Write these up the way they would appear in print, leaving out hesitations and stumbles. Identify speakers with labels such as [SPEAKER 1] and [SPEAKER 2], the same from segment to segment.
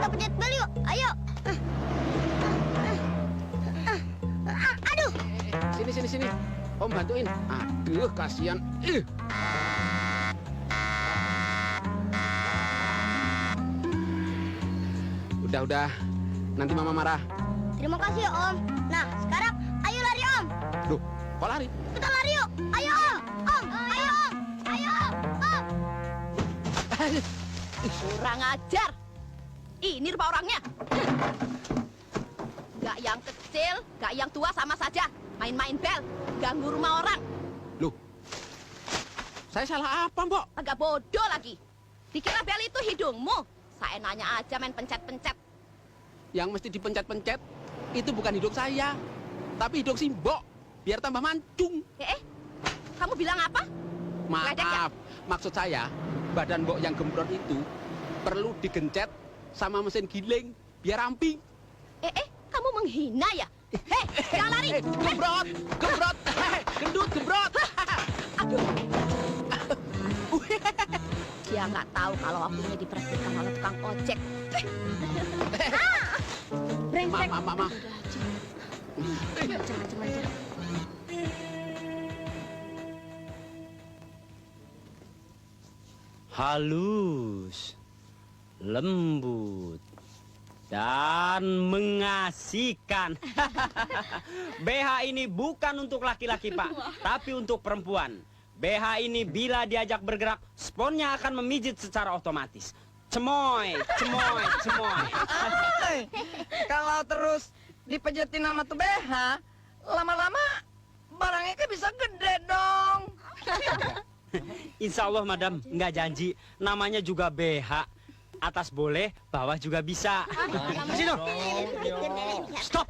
[SPEAKER 1] kita pencet bel yuk. Ayo. Aduh.
[SPEAKER 2] Sini. Om bantuin. Aduh, kasihan. Udah. Nanti Mama marah.
[SPEAKER 1] Terima kasih ya, Om. Nah, sekarang ayo lari, Om.
[SPEAKER 2] Duh, kok lari?
[SPEAKER 1] Kita lari yuk. Ayo, Om. Om, ayo, Om. Ayo, Om.
[SPEAKER 3] Kurang ajar. Ini rupa orangnya. Gak yang kecil, gak yang tua sama saja. Main-main bel, ganggu rumah orang.
[SPEAKER 2] Loh, saya salah apa, Mbok?
[SPEAKER 3] Agak bodoh lagi. Dikira bel itu hidungmu. Saya nanya aja main pencet-pencet.
[SPEAKER 2] Yang mesti dipencet-pencet itu bukan hidung saya, tapi hidung si Mbok. Biar tambah mancung.
[SPEAKER 3] Kamu bilang apa? Ledek ya?
[SPEAKER 2] Maaf, maksud saya badan Mbok yang gembrot itu perlu digencet sama mesin giling biar ramping.
[SPEAKER 3] Kamu menghina ya? Jangan lari!
[SPEAKER 2] Gembrot! Gendut, gembrot!
[SPEAKER 3] Aduh. Dia nggak tahu kalau aku ini diperhatikan oleh tukang ojek. Brengsek.
[SPEAKER 2] Mama.
[SPEAKER 3] Macam-macam.
[SPEAKER 4] Halus, lembut, dan mengasihkan. BH ini bukan untuk laki-laki, Pak, tapi untuk perempuan. BH ini bila diajak bergerak, sponnya akan memijit secara otomatis. Cemoy.
[SPEAKER 5] Kalau terus dipejetin sama tuh BH, lama-lama barangnya kan bisa gede dong.
[SPEAKER 4] Insya Allah, Madam, nggak janji. Namanya juga BH. Atas boleh, bawah juga bisa. Sino. Stop.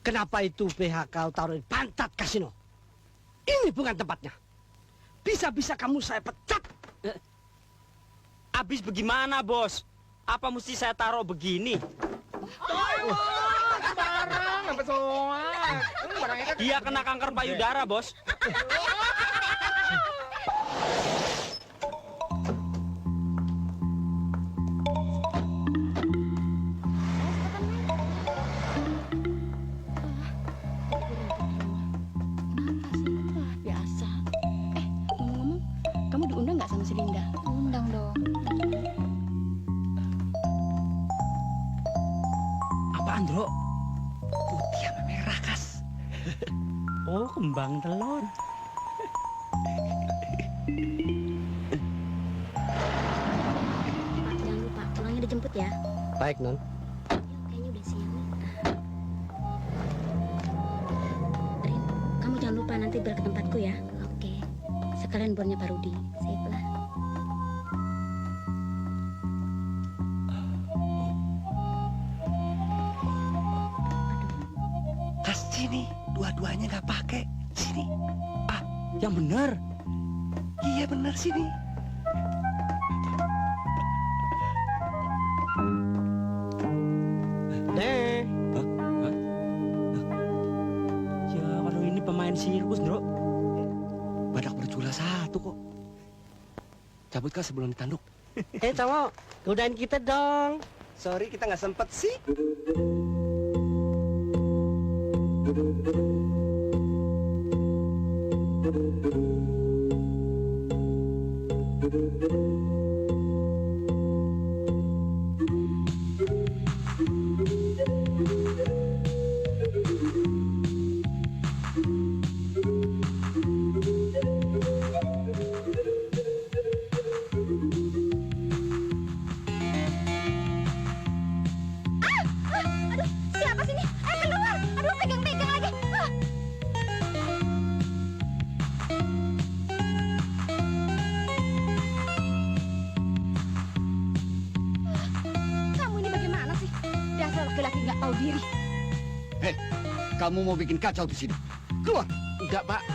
[SPEAKER 6] Kenapa itu BH kau taruh di pantat kasino? Ini bukan tempatnya. Bisa-bisa kamu saya pecat.
[SPEAKER 4] Abis bagaimana, Bos? Apa mesti saya taruh begini?
[SPEAKER 5] Sembarang, apa soal?
[SPEAKER 4] Dia kena kanker payudara, Bos.
[SPEAKER 3] Biasa. Ngomong-ngomong, kamu diundang nggak sama si Linda?
[SPEAKER 1] Undang dong.
[SPEAKER 4] Apaan, Bro? Putih sama merah, Kas. Oh, kembang telur.
[SPEAKER 1] Pak, jangan lupa pulangnya dijemput ya.
[SPEAKER 6] Baik, Non.
[SPEAKER 1] Kayaknya udah siang nih. Rin, kamu jangan lupa nanti bel ke tempatku ya. Oke. Sekalian bornya Pak Rudi. Sip lah.
[SPEAKER 5] Kas, sini. Dua-duanya nggak pakai. Sini.
[SPEAKER 4] Yang bener.
[SPEAKER 5] Iya bener sini.
[SPEAKER 6] Deh.
[SPEAKER 4] Ya, kalau ini pemain sirkus, Bro.
[SPEAKER 5] Badak bercula satu kok. Cabut Kas sebelum ditanduk.
[SPEAKER 6] Cowok, godain kita dong.
[SPEAKER 5] Sorry kita nggak sempet sih.
[SPEAKER 1] Siapa sih ini? Keluar! Aduh, pegang-pegang lagi.
[SPEAKER 3] Kamu ini bagaimana sih? Dasar laki-laki nggak tahu diri.
[SPEAKER 5] Kamu mau bikin kacau di sini. Keluar.
[SPEAKER 2] Enggak, Pak.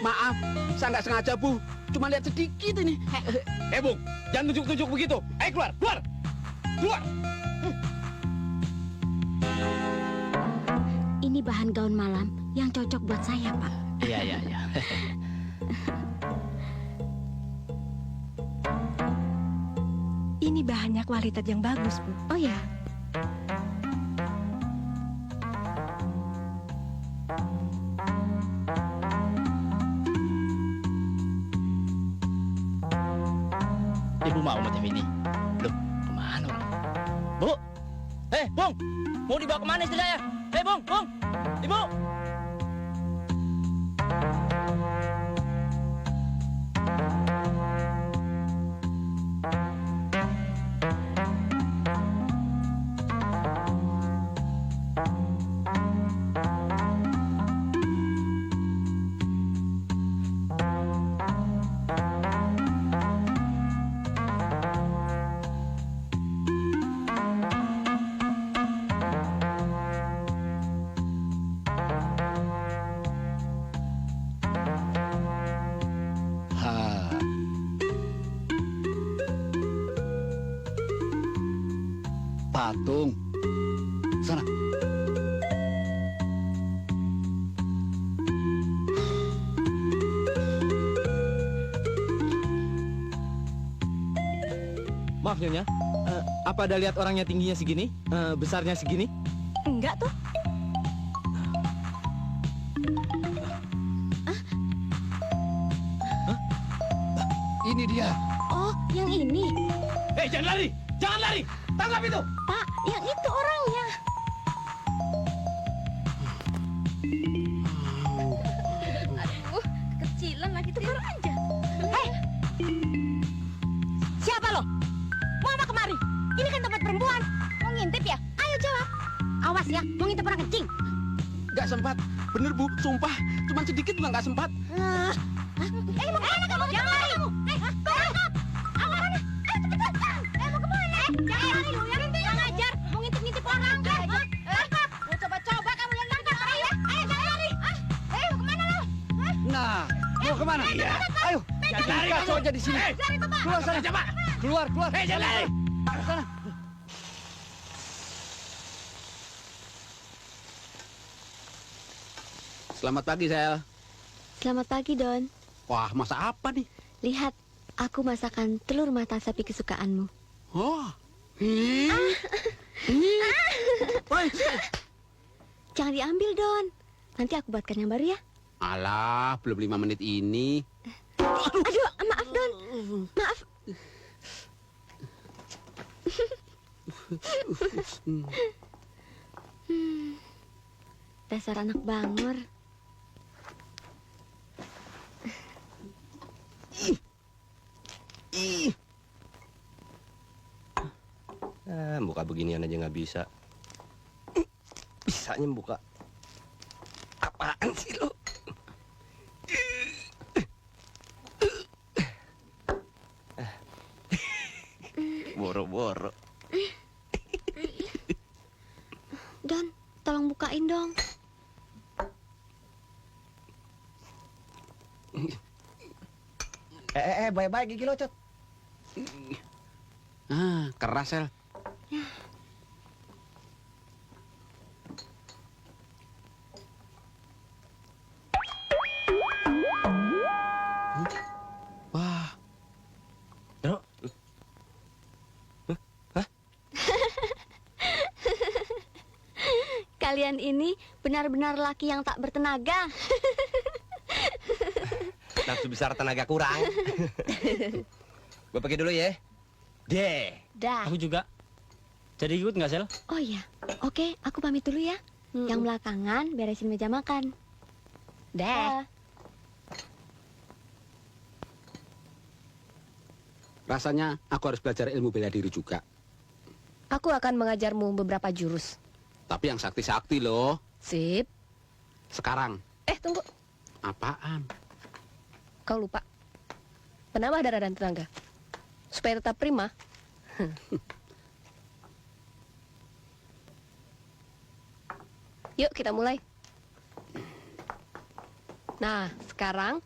[SPEAKER 2] Maaf, saya nggak sengaja, Bu. Cuma lihat sedikit ini.
[SPEAKER 5] Bung, jangan tunjuk-tunjuk begitu. Keluar, keluar. Keluar.
[SPEAKER 1] Ini ini bahan gaun malam yang cocok buat saya, Pak.
[SPEAKER 7] Iya.
[SPEAKER 8] Ini bahannya kualitas yang bagus, Bu.
[SPEAKER 1] Oh ya,
[SPEAKER 7] Ibu mau motif ini? Loh, kemana orang? Bu! Bung! Mau dibawa kemana istilahnya? Bung! Ibu!
[SPEAKER 2] Patung. Sana.
[SPEAKER 9] Maaf Nyonya, apa ada lihat orangnya tingginya segini, besarnya segini?
[SPEAKER 8] Enggak tuh.
[SPEAKER 2] Ini dia.
[SPEAKER 1] oh yang ini,
[SPEAKER 9] Jangan lari! Jangan lari! Tangkap itu!
[SPEAKER 1] Pak. Yang itu orangnya. Aduh, kecilan lagi tegur aja.
[SPEAKER 8] Siapa lo? Mau apa kemari? Ini kan tempat perempuan. Mau ngintip ya? Ayo jawab.
[SPEAKER 1] Awas ya, mau ngintip orang kencing.
[SPEAKER 2] Nggak sempat. Bener Bu, sumpah. Cuman sedikit juga nggak sempat.
[SPEAKER 8] Mau kemana kamu? Jangan lari kamu. Tangkap. Awas. Ayo cepetan. Mau kemana? Jangan lari lu. Yang itu yang ngajar. Mau ngintip-ngintip orang. Tangkap. Mau coba-coba kamu yang nangkap. Ayo. Ayo jangan lari. Mau kemana lu?
[SPEAKER 6] Nah, mau kemana? Ayo,
[SPEAKER 9] Jangan lari
[SPEAKER 6] kacau
[SPEAKER 9] kamu!
[SPEAKER 6] aja di sini.
[SPEAKER 8] Cari tuh, Pak.
[SPEAKER 6] Keluar sana.
[SPEAKER 9] Cepat!
[SPEAKER 6] Keluar.
[SPEAKER 9] Jangan lari!
[SPEAKER 6] Ke sana.
[SPEAKER 2] Selamat pagi, Sel.
[SPEAKER 1] Selamat pagi, Don.
[SPEAKER 2] Wah, masak apa nih?
[SPEAKER 1] Lihat, aku masakan telur mata sapi kesukaanmu.
[SPEAKER 2] Oh.
[SPEAKER 1] Jangan diambil, Don. Nanti aku buatkan yang baru ya.
[SPEAKER 2] Alah, belum 5 menit ini.
[SPEAKER 1] Aduh, maaf, Don. Maaf. Dasar anak bangor.
[SPEAKER 10] Buka beginian aja nggak bisa. Bisanya buka. Apaan sih lo? Boro-boro.
[SPEAKER 1] Don, tolong bukain dong.
[SPEAKER 6] Baik-baik gigi lo, Cot.
[SPEAKER 2] Ah, keras, Sel. Wah.
[SPEAKER 1] Kalian ini benar-benar laki yang tak bertenaga.
[SPEAKER 10] Nafsu besar tenaga kurang. Gue pergi dulu ya.
[SPEAKER 1] Dah.
[SPEAKER 4] Aku juga. Jadi ikut nggak, Sel?
[SPEAKER 1] Oh iya. Oke, aku pamit dulu ya. Yang belakangan beresin meja makan. Dah.
[SPEAKER 2] Rasanya aku harus belajar ilmu bela diri juga.
[SPEAKER 8] Aku akan mengajarmu beberapa jurus.
[SPEAKER 2] Tapi yang sakti-sakti loh.
[SPEAKER 8] Sip.
[SPEAKER 2] Sekarang.
[SPEAKER 8] Tunggu.
[SPEAKER 2] Apaan?
[SPEAKER 8] Kau lupa. Penambah darah dan tenaga. Supaya tetap prima. Yuk kita mulai. Nah, sekarang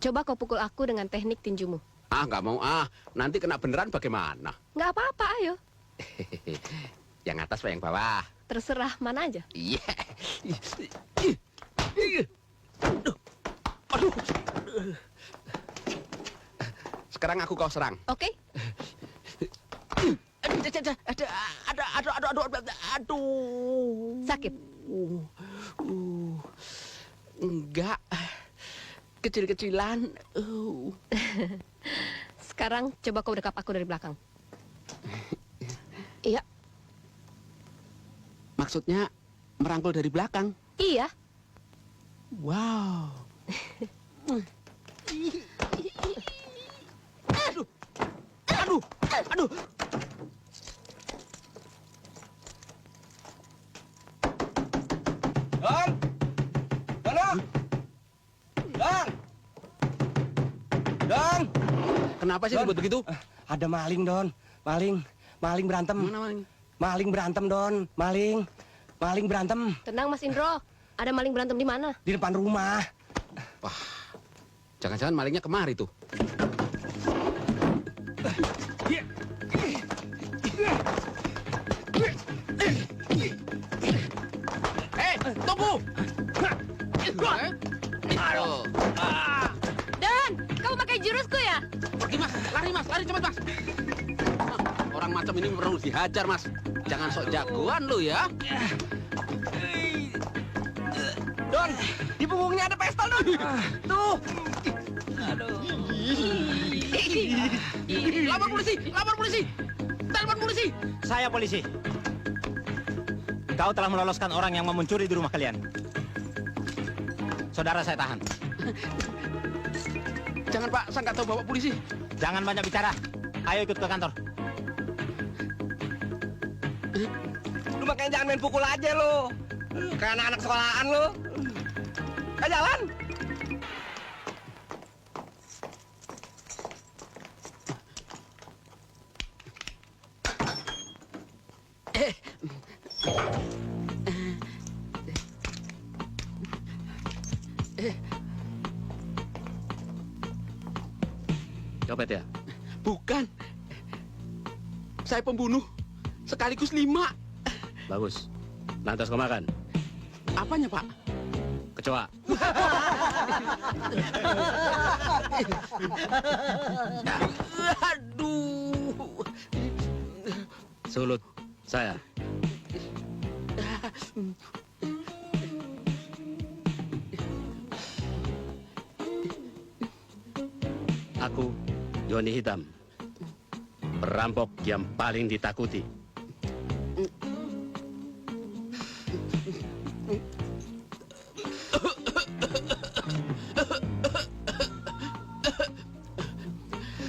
[SPEAKER 8] coba kau pukul aku dengan teknik tinjumu.
[SPEAKER 2] Ah, nggak mau ah. Nanti kena beneran bagaimana?
[SPEAKER 8] Nggak apa-apa, ayo.
[SPEAKER 2] Yang atas apa yang bawah?
[SPEAKER 8] Terserah mana aja.
[SPEAKER 2] Iya, Aduh. Sekarang aku kau serang.
[SPEAKER 8] Oke.
[SPEAKER 2] Aduh.
[SPEAKER 8] Sakit.
[SPEAKER 2] Enggak. Kecil-kecilan.
[SPEAKER 8] Sekarang coba kau dekap aku dari belakang. Iya.
[SPEAKER 2] Maksudnya merangkul dari belakang.
[SPEAKER 8] Iya.
[SPEAKER 2] Wow. Aduh. Aduh. Aduh.
[SPEAKER 10] Don! Don! Don! Don!
[SPEAKER 2] Kenapa sih ribut begitu?
[SPEAKER 6] Ada maling, Don. Maling berantem.
[SPEAKER 2] Mana maling?
[SPEAKER 6] Maling berantem, Don. Maling berantem
[SPEAKER 8] Tenang Mas Indro. Ada maling berantem di mana?
[SPEAKER 6] di depan rumah.
[SPEAKER 2] Wah. Jangan-jangan malingnya kemari tuh. Tunggu! Aduh.
[SPEAKER 8] Dan, kamu pakai jurusku ya?
[SPEAKER 2] Pergi mas, lari cepat mas. Orang macam ini perlu dihajar mas. Jangan sok jagoan lu ya.
[SPEAKER 5] Don, di punggungnya ada pistol, Don. Tuh.
[SPEAKER 2] Lapor polisi. Telepon polisi.
[SPEAKER 4] Saya polisi. Kau telah meloloskan orang yang mau mencuri di rumah kalian. Saudara saya tahan.
[SPEAKER 2] Jangan pak, saya nggak tahu bawa polisi.
[SPEAKER 4] Jangan banyak bicara. Ayo ikut ke kantor.
[SPEAKER 5] Lu makanya jangan main pukul aja lu. Kayak anak-anak sekolahan lu. Jalan.
[SPEAKER 2] Copet ya? Bukan. Saya pembunuh. Sekaligus 5.
[SPEAKER 10] Bagus. Lantas kau makan?
[SPEAKER 2] Apanya pak?
[SPEAKER 10] Kecoa.
[SPEAKER 2] Aduh.
[SPEAKER 10] Sulut saya. Aku Joni Hitam, perampok yang paling ditakuti.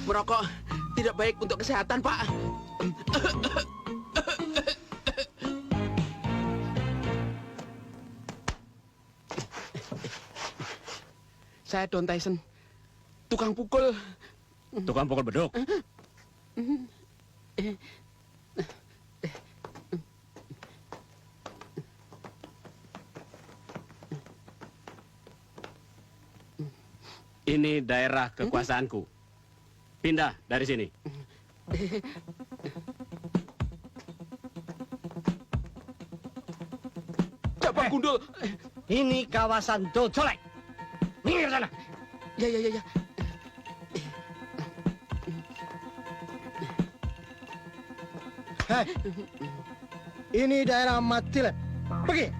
[SPEAKER 2] Merokok tidak baik untuk kesehatan pak. Saya Don Tyson, tukang pukul.
[SPEAKER 10] Tukang pukul beduk. Ini daerah kekuasaanku. Pindah dari sini.
[SPEAKER 2] Coba gundul.
[SPEAKER 6] Ini kawasan Docolek. Minggir sana.
[SPEAKER 2] Ya.
[SPEAKER 6] Hei, ini daerah Matilep. Pergi.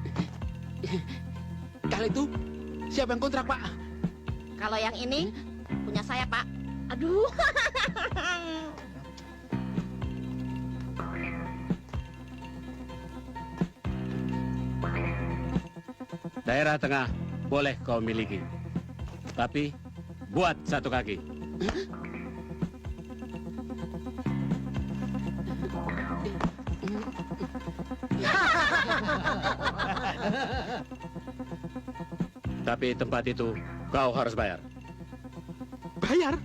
[SPEAKER 2] Kali itu siapa yang kontrak pak?
[SPEAKER 8] Kalau yang ini punya saya, Pak. Aduh.
[SPEAKER 10] Daerah tengah boleh kau miliki. Tapi buat satu kaki. Tapi tempat itu kau harus bayar.
[SPEAKER 2] Bayar?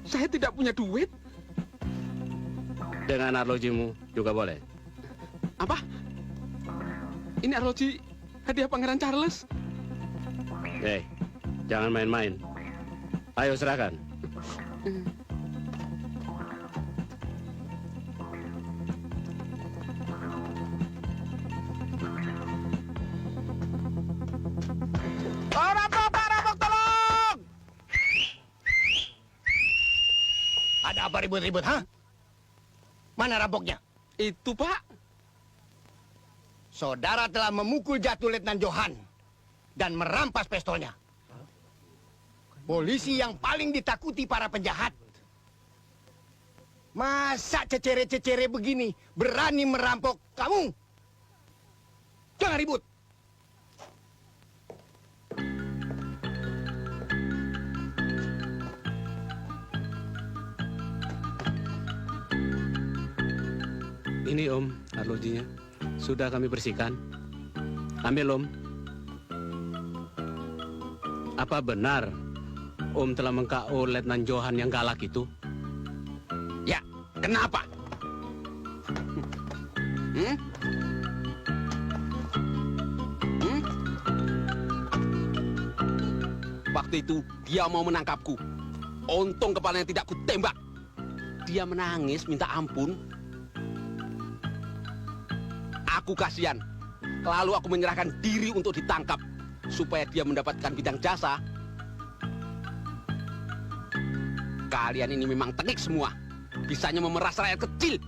[SPEAKER 2] Saya tidak punya duit.
[SPEAKER 10] Dengan arlojimu juga boleh.
[SPEAKER 2] Apa? Ini arloji hadiah Pangeran Charles.
[SPEAKER 10] Hei, jangan main-main. Ayo serahkan.
[SPEAKER 11] Ada apa ribut-ribut, ha? Mana rampoknya?
[SPEAKER 2] Itu, Pak.
[SPEAKER 11] Saudara telah memukul jatuh Letnan Johan dan merampas pistolnya. Polisi yang paling ditakuti para penjahat. Masa cecere-cecere begini berani merampok kamu? Jangan ribut.
[SPEAKER 10] Ini Om, arlojinya. Sudah kami bersihkan. Ambil Om. Apa benar Om telah meng-KO Letnan Johan yang galak itu?
[SPEAKER 2] Ya, kenapa? Hmm? Hmm? Waktu itu dia mau menangkapku. Untung kepalanya tidak kutembak. Dia menangis minta ampun. Aku kasihan. Lalu aku menyerahkan diri untuk ditangkap supaya dia mendapatkan bidang jasa. Kalian ini memang teknik semua. Bisanya memeras rakyat kecil.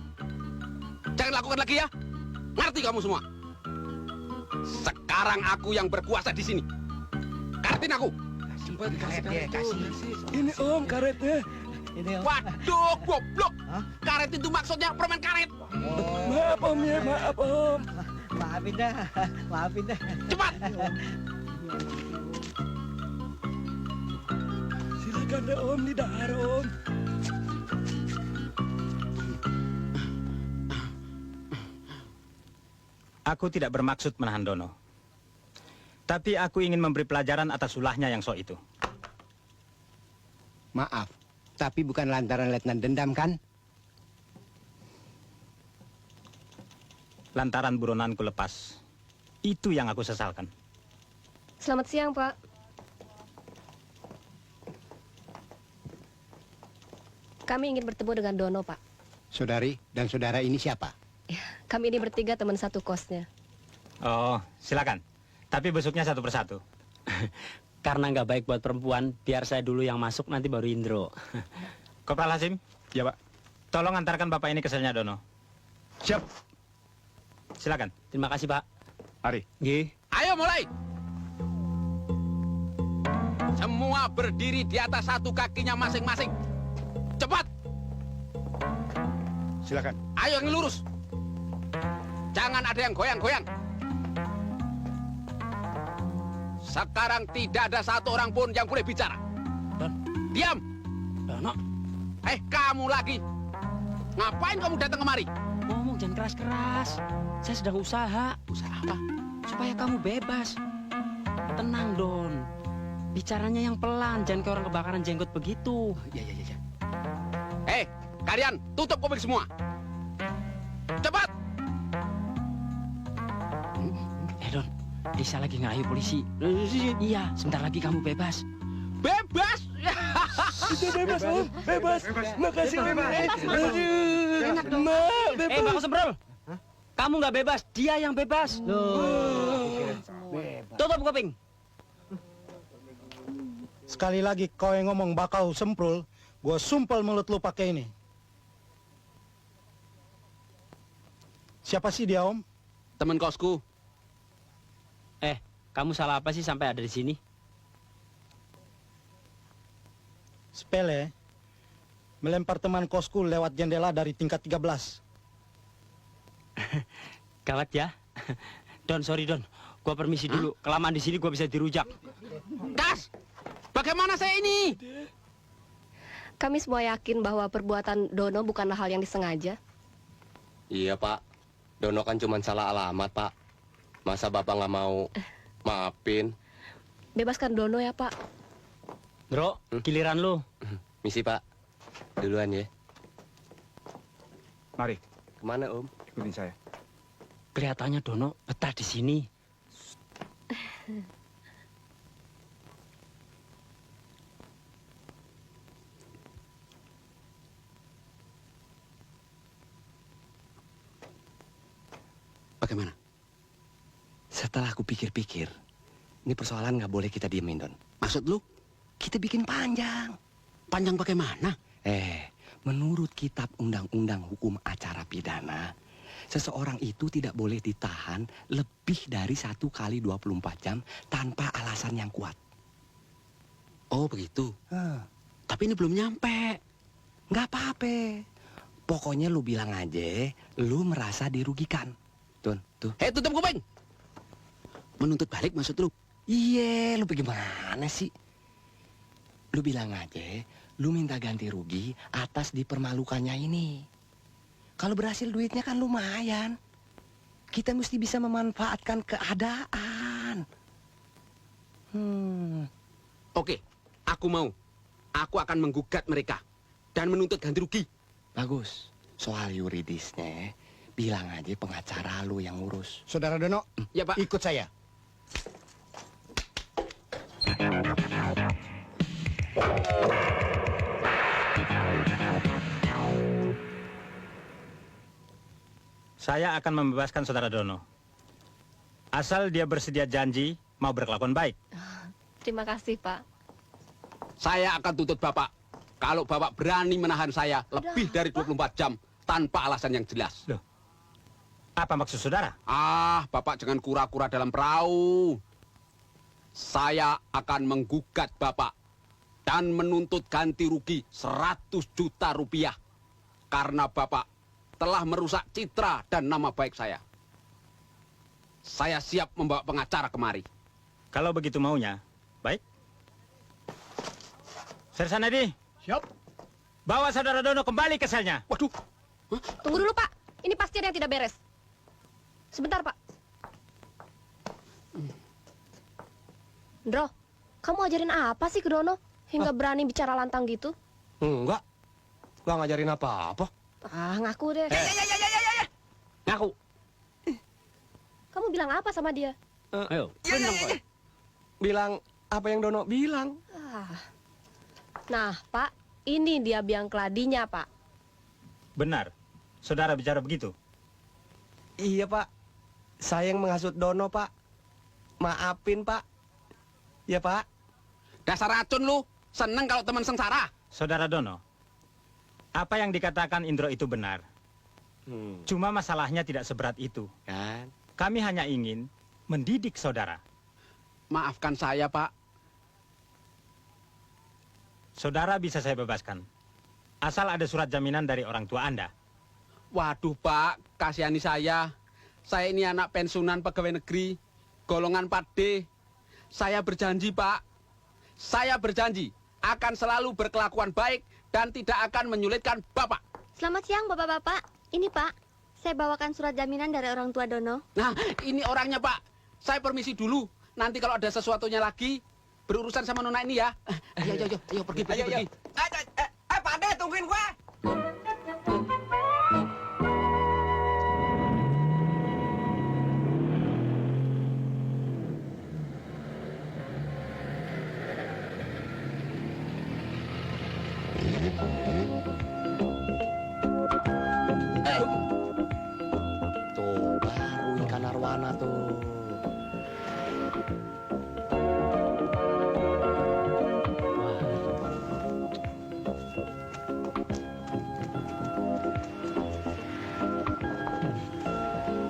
[SPEAKER 2] Jangan lakukan lagi ya. Ngerti kamu semua? Sekarang aku yang berkuasa di sini. Karetin aku.
[SPEAKER 6] Ini Om karetnya.
[SPEAKER 2] Waduh, goblok. Karet itu maksudnya permen karet.
[SPEAKER 6] Maaf Om ya, maaf Om. Maafin dah.
[SPEAKER 2] Cepat.
[SPEAKER 6] Silakan deh Om, di dahar Om.
[SPEAKER 4] Aku tidak bermaksud menahan Dono. Tapi aku ingin memberi pelajaran atas ulahnya yang sok itu.
[SPEAKER 11] Maaf, tapi bukan lantaran Letnan dendam kan?
[SPEAKER 4] Lantaran buronanku lepas. Itu yang aku sesalkan.
[SPEAKER 8] Selamat siang, Pak. Kami ingin bertemu dengan Dono, Pak.
[SPEAKER 11] Saudari dan saudara ini siapa?
[SPEAKER 8] Kami ini bertiga teman satu kosnya.
[SPEAKER 4] Oh, silakan. Tapi besuknya satu persatu.
[SPEAKER 7] Karena nggak baik buat perempuan, biar saya dulu yang masuk, nanti baru Indro.
[SPEAKER 4] Kopral Hasim.
[SPEAKER 9] Ya, Pak.
[SPEAKER 4] Tolong antarkan Bapak ini ke selnya Dono.
[SPEAKER 9] Siap.
[SPEAKER 4] Silakan.
[SPEAKER 7] Terima kasih, Pak.
[SPEAKER 9] Ari.
[SPEAKER 4] Nggih.
[SPEAKER 2] Ayo mulai. Semua berdiri di atas satu kakinya masing-masing. Cepat.
[SPEAKER 9] Silakan.
[SPEAKER 2] Ayo yang lurus. Jangan ada yang goyang-goyang. Sekarang tidak ada satu orang pun yang boleh bicara. Diam.
[SPEAKER 7] Dono,
[SPEAKER 2] Kamu lagi. Ngapain kamu datang kemari?
[SPEAKER 7] ngomong jangan keras-keras. Saya sedang usaha.
[SPEAKER 2] Usaha apa?
[SPEAKER 7] Supaya kamu bebas. Tenang, Don. Bicaranya yang pelan, jangan kayak orang kebakaran jenggot begitu.
[SPEAKER 2] Ya. Kalian tutup kuping semua. Cepat.
[SPEAKER 7] Don, Lisa lagi ngerayu polisi. Iya, sebentar lagi kamu bebas.
[SPEAKER 2] Bebas.
[SPEAKER 6] Kita bebas Om, bebas. Makasih Om.
[SPEAKER 1] Enak dong.
[SPEAKER 7] Bang Sembrol. Kamu nggak bebas, dia yang bebas. Tutup kuping.
[SPEAKER 6] Sekali lagi kau yang ngomong bakau semprul, gua sumpel mulut lu pakai ini. Siapa sih dia Om?
[SPEAKER 2] Teman kosku.
[SPEAKER 7] Kamu salah apa sih sampai ada di sini?
[SPEAKER 6] Sepele. Melempar teman kosku lewat jendela dari tingkat 13.
[SPEAKER 7] Gawat ya. Don, sorry Don. Gua permisi dulu. Kelamaan di sini gua bisa dirujak.
[SPEAKER 2] Das. Bagaimana saya ini?
[SPEAKER 8] Kami semua yakin bahwa perbuatan Dono bukanlah hal yang disengaja.
[SPEAKER 12] Iya, Pak. Dono kan cuma salah alamat, Pak. Masa Bapak nggak mau maafin?
[SPEAKER 8] Bebaskan Dono ya, Pak.
[SPEAKER 7] Bro, giliran lu.
[SPEAKER 12] Misi, Pak. Duluan ya.
[SPEAKER 9] Mari,
[SPEAKER 12] Kemana, Om?
[SPEAKER 9] ikutin saya.
[SPEAKER 7] Kelihatannya Dono betah di sini.
[SPEAKER 2] Bagaimana?
[SPEAKER 12] Setelah aku pikir-pikir, ini persoalan nggak boleh kita diemin, Don.
[SPEAKER 2] Maksud lu?
[SPEAKER 12] Kita bikin panjang.
[SPEAKER 2] Panjang bagaimana?
[SPEAKER 12] menurut kitab undang-undang hukum acara pidana, seseorang itu tidak boleh ditahan lebih dari 1 kali 24 jam tanpa alasan yang kuat.
[SPEAKER 2] Oh begitu. Tapi ini belum nyampe.
[SPEAKER 12] Nggak apa-apa. Pokoknya lu bilang aja, lu merasa dirugikan. Tuh.
[SPEAKER 2] Hei, tutup kuping. Menuntut balik maksud lu?
[SPEAKER 12] Iya, lu bagaimana sih? Lu bilang aja, lu minta ganti rugi atas dipermalukannya ini. Kalau berhasil duitnya kan lumayan. Kita mesti bisa memanfaatkan keadaan.
[SPEAKER 2] Oke, aku mau. Aku akan menggugat mereka dan menuntut ganti rugi.
[SPEAKER 12] Bagus. Soal yuridisnya, bilang aja pengacara lu yang ngurus.
[SPEAKER 11] Saudara Dono,
[SPEAKER 2] Ya, Pak.
[SPEAKER 11] ikut saya.
[SPEAKER 4] Saya akan membebaskan saudara Dono. Asal dia bersedia janji mau berkelakuan baik.
[SPEAKER 8] Terima kasih, Pak.
[SPEAKER 2] Saya akan tuntut Bapak. Kalau Bapak berani menahan saya lebih dari 24 jam tanpa alasan yang jelas.
[SPEAKER 4] Loh, apa maksud saudara?
[SPEAKER 2] Ah, Bapak jangan kura-kura dalam perahu. Saya akan menggugat Bapak dan menuntut ganti rugi 100 juta rupiah. Karena Bapak telah merusak citra dan nama baik saya. Saya siap membawa pengacara kemari.
[SPEAKER 4] Kalau begitu maunya, baik. Sersan Edi.
[SPEAKER 11] Siap.
[SPEAKER 4] Bawa saudara Dono kembali ke selnya.
[SPEAKER 2] Waduh.
[SPEAKER 8] Tunggu dulu, Pak. Ini pasti ada yang tidak beres. Sebentar, Pak. Ndro, kamu ajarin apa sih ke Dono? Hingga berani bicara lantang gitu?
[SPEAKER 12] Enggak. Nggak ngajarin apa-apa.
[SPEAKER 8] Ah, ngaku deh.
[SPEAKER 2] Ngaku.
[SPEAKER 8] Kamu bilang apa sama dia?
[SPEAKER 2] Ayo.
[SPEAKER 12] Bilang apa yang Dono bilang.
[SPEAKER 8] Nah, Pak, ini dia biang keladinya, Pak.
[SPEAKER 4] Benar. Saudara bicara begitu.
[SPEAKER 12] Iya, Pak. Saya yang menghasut Dono, Pak. Maafin, Pak. Ya, Pak.
[SPEAKER 2] Dasar racun lu. Seneng kalau teman sengsara.
[SPEAKER 4] Saudara Dono, apa yang dikatakan Indro itu benar. Cuma masalahnya tidak seberat itu.
[SPEAKER 12] Kan?
[SPEAKER 4] Kami hanya ingin mendidik saudara.
[SPEAKER 2] Maafkan saya, Pak.
[SPEAKER 4] Saudara bisa saya bebaskan. Asal ada surat jaminan dari orang tua Anda.
[SPEAKER 2] Waduh, Pak. Kasihani saya. Saya ini anak pensiunan pegawai negeri. Golongan 4D. Saya berjanji, Pak. Saya berjanji akan selalu berkelakuan baik dan tidak akan menyulitkan Bapak.
[SPEAKER 1] Selamat siang, Bapak-bapak. Ini, Pak. Saya bawakan surat jaminan dari orang tua Dono.
[SPEAKER 2] Nah, ini orangnya, Pak. Saya permisi dulu. Nanti kalau ada sesuatunya lagi, berurusan sama nona ini ya. Ayo, pergi.
[SPEAKER 5] Pak Ade, tungguin gua.
[SPEAKER 12] Tuh, baru ikan arwana tuh.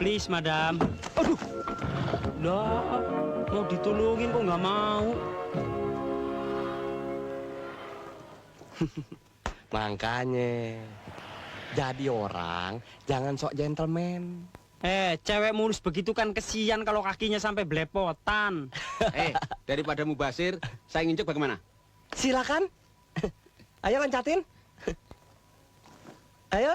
[SPEAKER 4] Please, madam. Aduh. Lah, mau ditolongin kok nggak mau.
[SPEAKER 12] Makanya, jadi orang jangan sok gentleman.
[SPEAKER 4] Cewek mulus begitu kan kesian kalau kakinya sampai belepotan.
[SPEAKER 2] Daripada mubasir, saya nginjek bagaimana?
[SPEAKER 12] Silakan. Ayo loncatin. Ayo.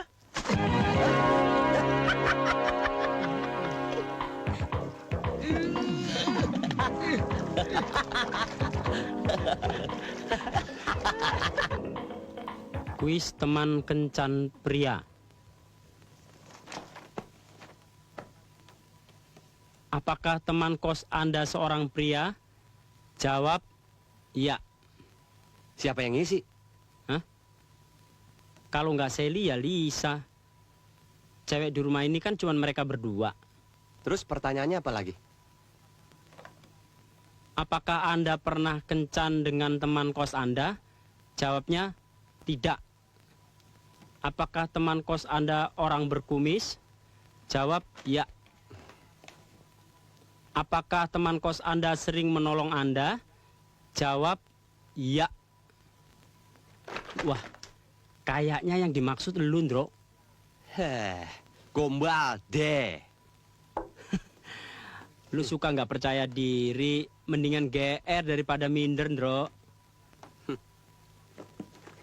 [SPEAKER 4] Kuis teman kencan pria. Apakah teman kos Anda seorang pria? Jawab, iya.
[SPEAKER 12] Siapa yang ngisi?
[SPEAKER 4] Hah? Kalau nggak Sally ya Lisa. Cewek di rumah ini kan cuma mereka berdua.
[SPEAKER 12] Terus pertanyaannya apa lagi?
[SPEAKER 4] Apakah Anda pernah kencan dengan teman kos Anda? Jawabnya, tidak. apakah teman kos Anda orang berkumis? Jawab ya. Apakah teman kos Anda sering menolong Anda? Jawab ya. Wah, kayaknya yang dimaksud lu, Ndro.
[SPEAKER 12] Gombal deh.
[SPEAKER 4] Lu suka nggak percaya diri, mendingan GR daripada minder, Ndro.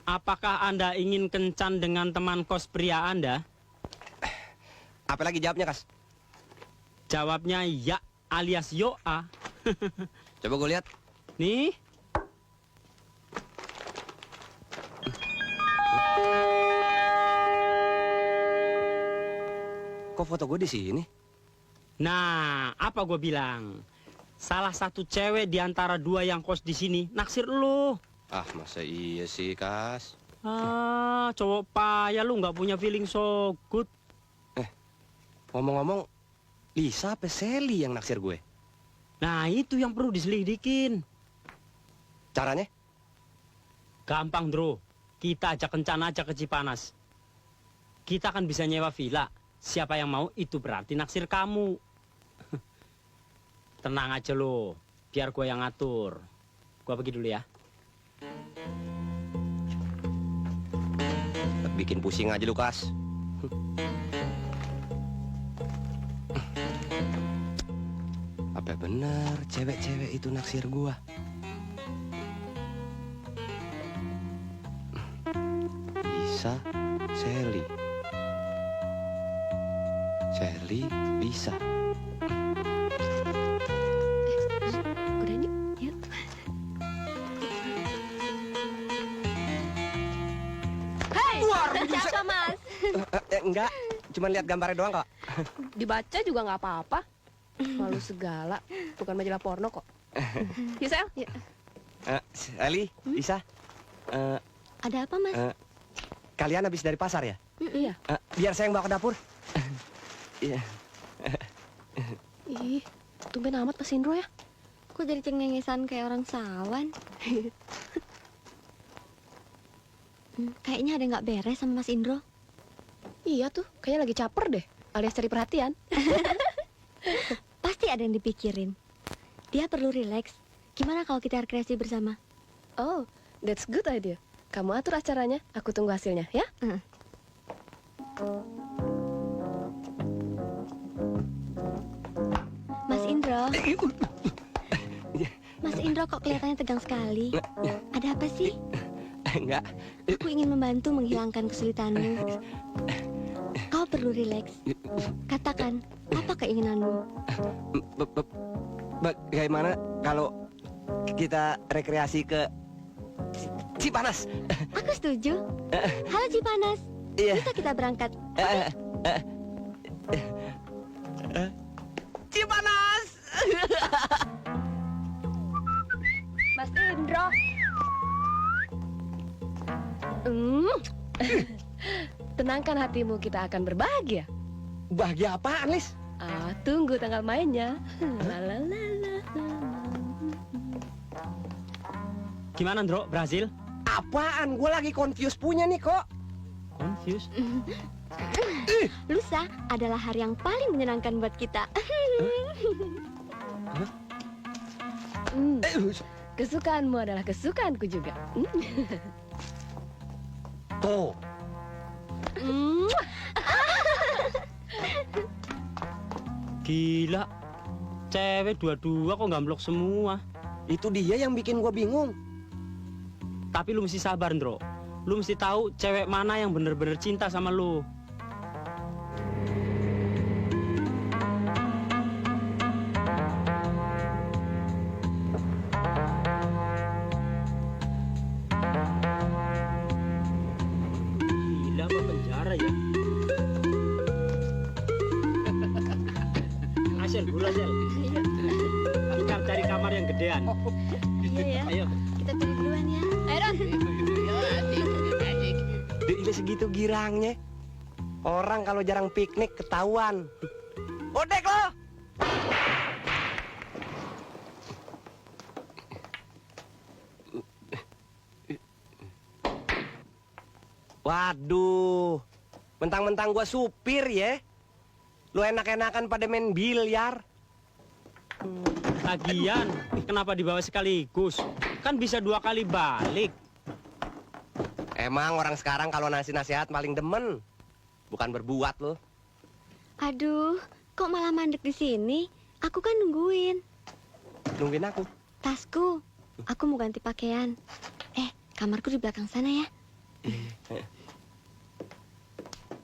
[SPEAKER 4] Apakah Anda ingin kencan dengan teman kos pria Anda?
[SPEAKER 12] Apa lagi jawabnya, Kas?
[SPEAKER 4] Jawabnya ya alias yoa.
[SPEAKER 12] Coba gue lihat.
[SPEAKER 4] Nih.
[SPEAKER 12] Kok foto gue di sini?
[SPEAKER 4] Nah, apa gue bilang? Salah satu cewek di antara dua yang kos di sini naksir lu.
[SPEAKER 12] Ah, masa iya sih, Kas?
[SPEAKER 4] Ah, cowok payah lu nggak punya feeling so good.
[SPEAKER 12] Ngomong-ngomong, Lisa apa Sally yang naksir gue?
[SPEAKER 4] Nah, itu yang perlu diselidikin.
[SPEAKER 12] Caranya?
[SPEAKER 4] Gampang, Bro. Kita ajak kencan aja ke Cipanas. Kita kan bisa nyewa villa. Siapa yang mau, itu berarti naksir kamu. Tenang aja lo, biar gue yang ngatur. Gue pergi dulu ya.
[SPEAKER 12] Bikin pusing aja lu, Kas. Apa benar cewek-cewek itu naksir gua? Lisa, Sally. Sally, Lisa.
[SPEAKER 3] Udah nih, yuk. Hei, siapa mas?
[SPEAKER 12] Enggak, cuma lihat gambarnya doang kok.
[SPEAKER 3] Dibaca juga nggak apa-apa. Malu segala, bukan majalah porno kok. Yuk, Sel. Yuk.
[SPEAKER 12] Sally, Lisa.
[SPEAKER 3] Ada apa, Mas?
[SPEAKER 12] Kalian habis dari pasar ya?
[SPEAKER 3] Iya.
[SPEAKER 12] Biar saya yang bawa ke dapur. Iya.
[SPEAKER 3] Ih, tumben amat Mas Indro ya.
[SPEAKER 8] Kok jadi cengengesan kayak orang sawan? Kayaknya ada yang nggak beres sama Mas Indro.
[SPEAKER 3] Iya tuh, kayaknya lagi caper deh, alias cari perhatian.
[SPEAKER 8] Pasti ada yang dipikirin. Dia perlu rileks. Gimana kalau kita rekreasi bersama?
[SPEAKER 3] Oh, that's good idea. Kamu atur acaranya, aku tunggu hasilnya ya.
[SPEAKER 8] Mas Indro. Mas Indro kok kelihatannya tegang sekali. Ada apa sih?
[SPEAKER 12] Enggak.
[SPEAKER 8] Aku ingin membantu menghilangkan kesulitanmu. Kau perlu rileks. Katakan, apa keinginanmu?
[SPEAKER 12] Bagaimana kalau kita rekreasi ke Cipanas?
[SPEAKER 8] Aku setuju. Halo Cipanas.
[SPEAKER 12] Iya.
[SPEAKER 8] Bisa kita berangkat?
[SPEAKER 12] Cipanas.
[SPEAKER 3] Mas Indro. Tenangkan hatimu, kita akan berbahagia.
[SPEAKER 12] Bahagia apaan, Lis?
[SPEAKER 3] Tunggu tanggal mainnya.
[SPEAKER 4] Gimana, Ndro? Brazil?
[SPEAKER 12] Apaan? Gue lagi confused punya nih kok.
[SPEAKER 4] Confused?
[SPEAKER 8] Lusa adalah hari yang paling menyenangkan buat kita.
[SPEAKER 3] Kesukaanmu adalah kesukaanku juga.
[SPEAKER 12] Tuh.
[SPEAKER 4] Gila. Cewek dua-dua kok gamblok semua.
[SPEAKER 12] Itu dia yang bikin gue bingung.
[SPEAKER 4] Tapi lu mesti sabar, Ndro. Lu mesti tahu cewek mana yang bener-bener cinta sama lu. Gila, apa penjara ya? Asel, gula Asel. Kita cari kamar yang gedean.
[SPEAKER 8] Iya ya.
[SPEAKER 4] Ayo.
[SPEAKER 8] Kita pilih duluan ya.
[SPEAKER 3] Ayo, Don.
[SPEAKER 12] Ini segitu girangnya. Orang kalau jarang piknik ketahuan. Odek lo. Waduh, mentang-mentang gua supir ya. Lu enak-enakan pada main biliar.
[SPEAKER 4] Lagian, kenapa dibawa sekaligus? Kan bisa 2 kali balik.
[SPEAKER 12] Emang orang sekarang kalau nasihat paling demen, bukan berbuat loh.
[SPEAKER 8] Aduh, kok malah mandek di sini? Aku kan nungguin.
[SPEAKER 12] Nungguin aku.
[SPEAKER 8] Tasku, aku mau ganti pakaian. Kamarku di belakang sana ya.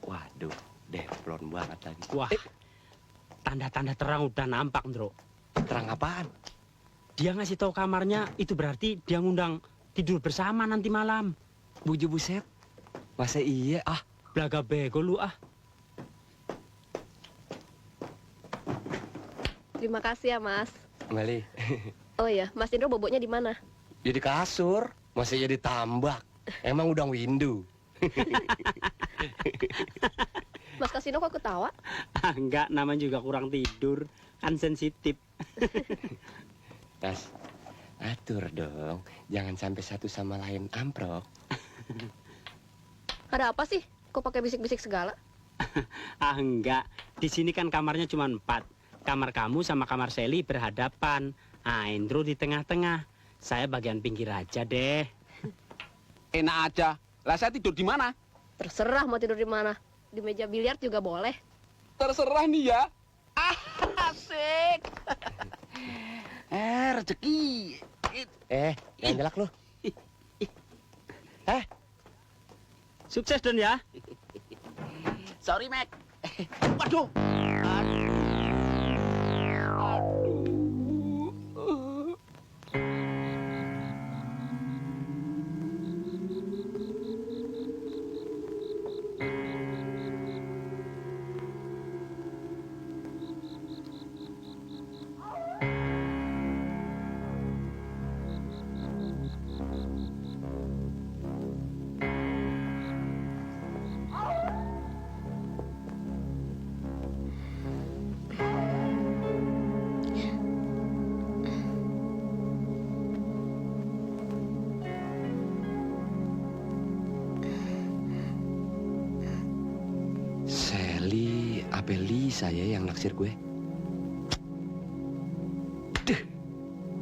[SPEAKER 12] Waduh, deflon banget lagi.
[SPEAKER 4] Wah, tanda-tanda terang udah nampak, Ndro.
[SPEAKER 12] Terang apaan?
[SPEAKER 4] Dia ngasih tahu kamarnya, itu berarti dia ngundang tidur bersama nanti malam.
[SPEAKER 12] Buju buset. Masa iya?
[SPEAKER 4] Belaga bego lu ah.
[SPEAKER 3] Terima kasih ya, Mas.
[SPEAKER 12] Kembali.
[SPEAKER 3] Oh iya, Mas Indro boboknya di mana?
[SPEAKER 12] Ya di kasur, masa jadi tambak. Emang udang windu.
[SPEAKER 3] Mas Kasino kok ketawa?
[SPEAKER 4] Enggak, namanya juga kurang tidur. Kan sensitif.
[SPEAKER 12] Mas, atur dong. Jangan sampai satu sama lain amprok.
[SPEAKER 3] Ada apa sih? Kok pakai bisik-bisik segala?
[SPEAKER 4] Enggak. Di sini kan kamarnya cuma 4. Kamar kamu sama kamar Sally berhadapan. Indro di tengah-tengah. Saya bagian pinggir aja deh.
[SPEAKER 2] Enak aja. Lah saya tidur di mana?
[SPEAKER 3] Terserah mau tidur di mana. Di meja biliar juga boleh.
[SPEAKER 2] Terserah nih ya.
[SPEAKER 5] Asik.
[SPEAKER 2] Rezeki.
[SPEAKER 12] Jangan jelak lu.
[SPEAKER 4] Sukses Don ya.
[SPEAKER 2] Sorry, Mac. Waduh.
[SPEAKER 12] Sally, apa Lisa ya yang naksir gue? Duh,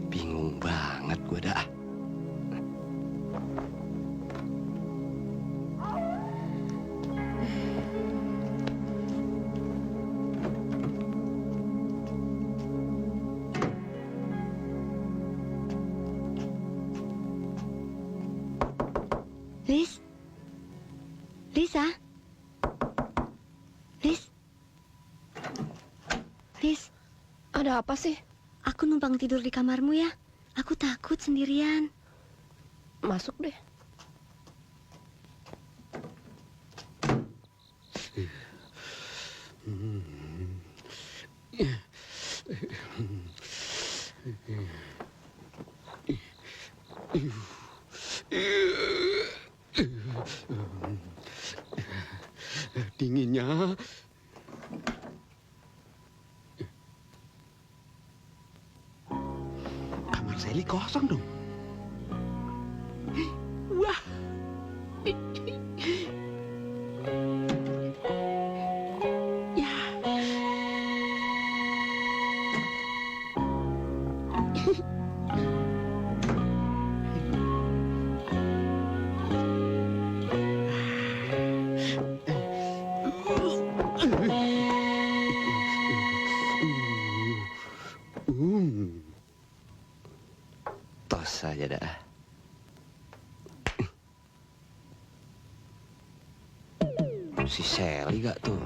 [SPEAKER 12] bingung banget gue dah.
[SPEAKER 8] Lis? Lisa? Lis? Lis?
[SPEAKER 3] Ada apa sih?
[SPEAKER 8] Aku numpang tidur di kamarmu ya. Aku takut sendirian.
[SPEAKER 3] Masuk deh.
[SPEAKER 2] Dinginnya. Kamar Sally kosong dong. Wah. Ya.
[SPEAKER 12] Tos aja dah. Si Sally gak tuh?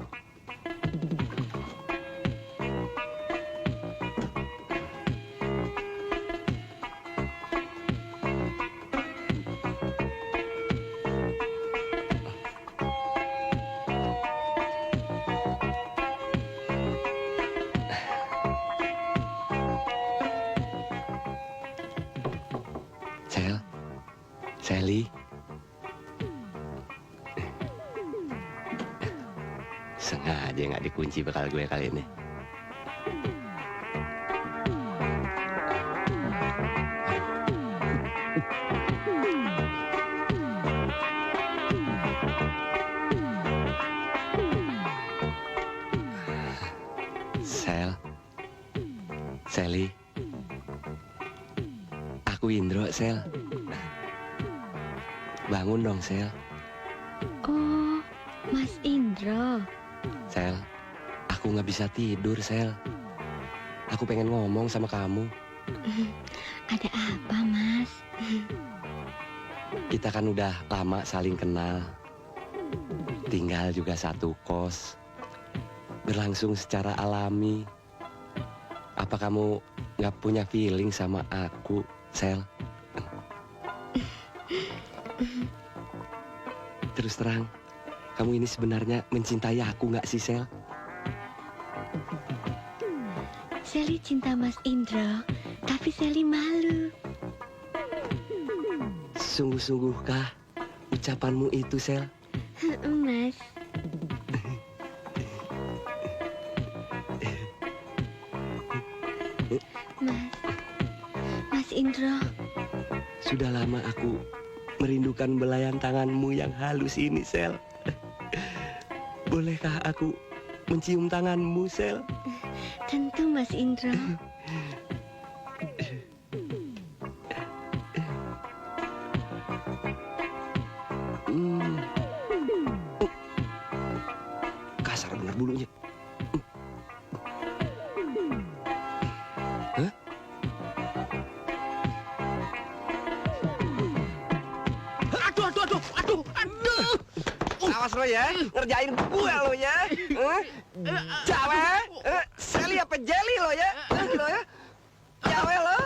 [SPEAKER 12] Sally. Sengaja nggak dikunci bakal gue kali ini. Sally, aku Indro, Sel. Bangun dong, Sel.
[SPEAKER 1] Oh, Mas Indro.
[SPEAKER 12] Sel, aku nggak bisa tidur, Sel. Aku pengen ngomong sama kamu.
[SPEAKER 1] Ada apa, Mas?
[SPEAKER 12] Kita kan udah lama saling kenal. Tinggal juga satu kos. Berlangsung secara alami. Apa kamu nggak punya feeling sama aku, Sel? Terus terang, kamu ini sebenarnya mencintai aku nggak sih, Sel?
[SPEAKER 1] Sally cinta Mas Indro, tapi Sally malu.
[SPEAKER 12] Sungguh-sungguhkah ucapanmu itu, Sel?
[SPEAKER 1] Mas. Mas Indro.
[SPEAKER 12] Sudah lama aku merindukan belayan tanganmu yang halus ini, Sel. Bolehkah aku mencium tanganmu, Sel?
[SPEAKER 1] Tentu, Mas Indro.
[SPEAKER 12] Kasar bener bulunya. Hah?
[SPEAKER 6] Aduh.
[SPEAKER 5] Awas lo ya, ngerjain gue lo ya. Cawe, Sally apa Jelly lo ya? Lo ya, cawe lo.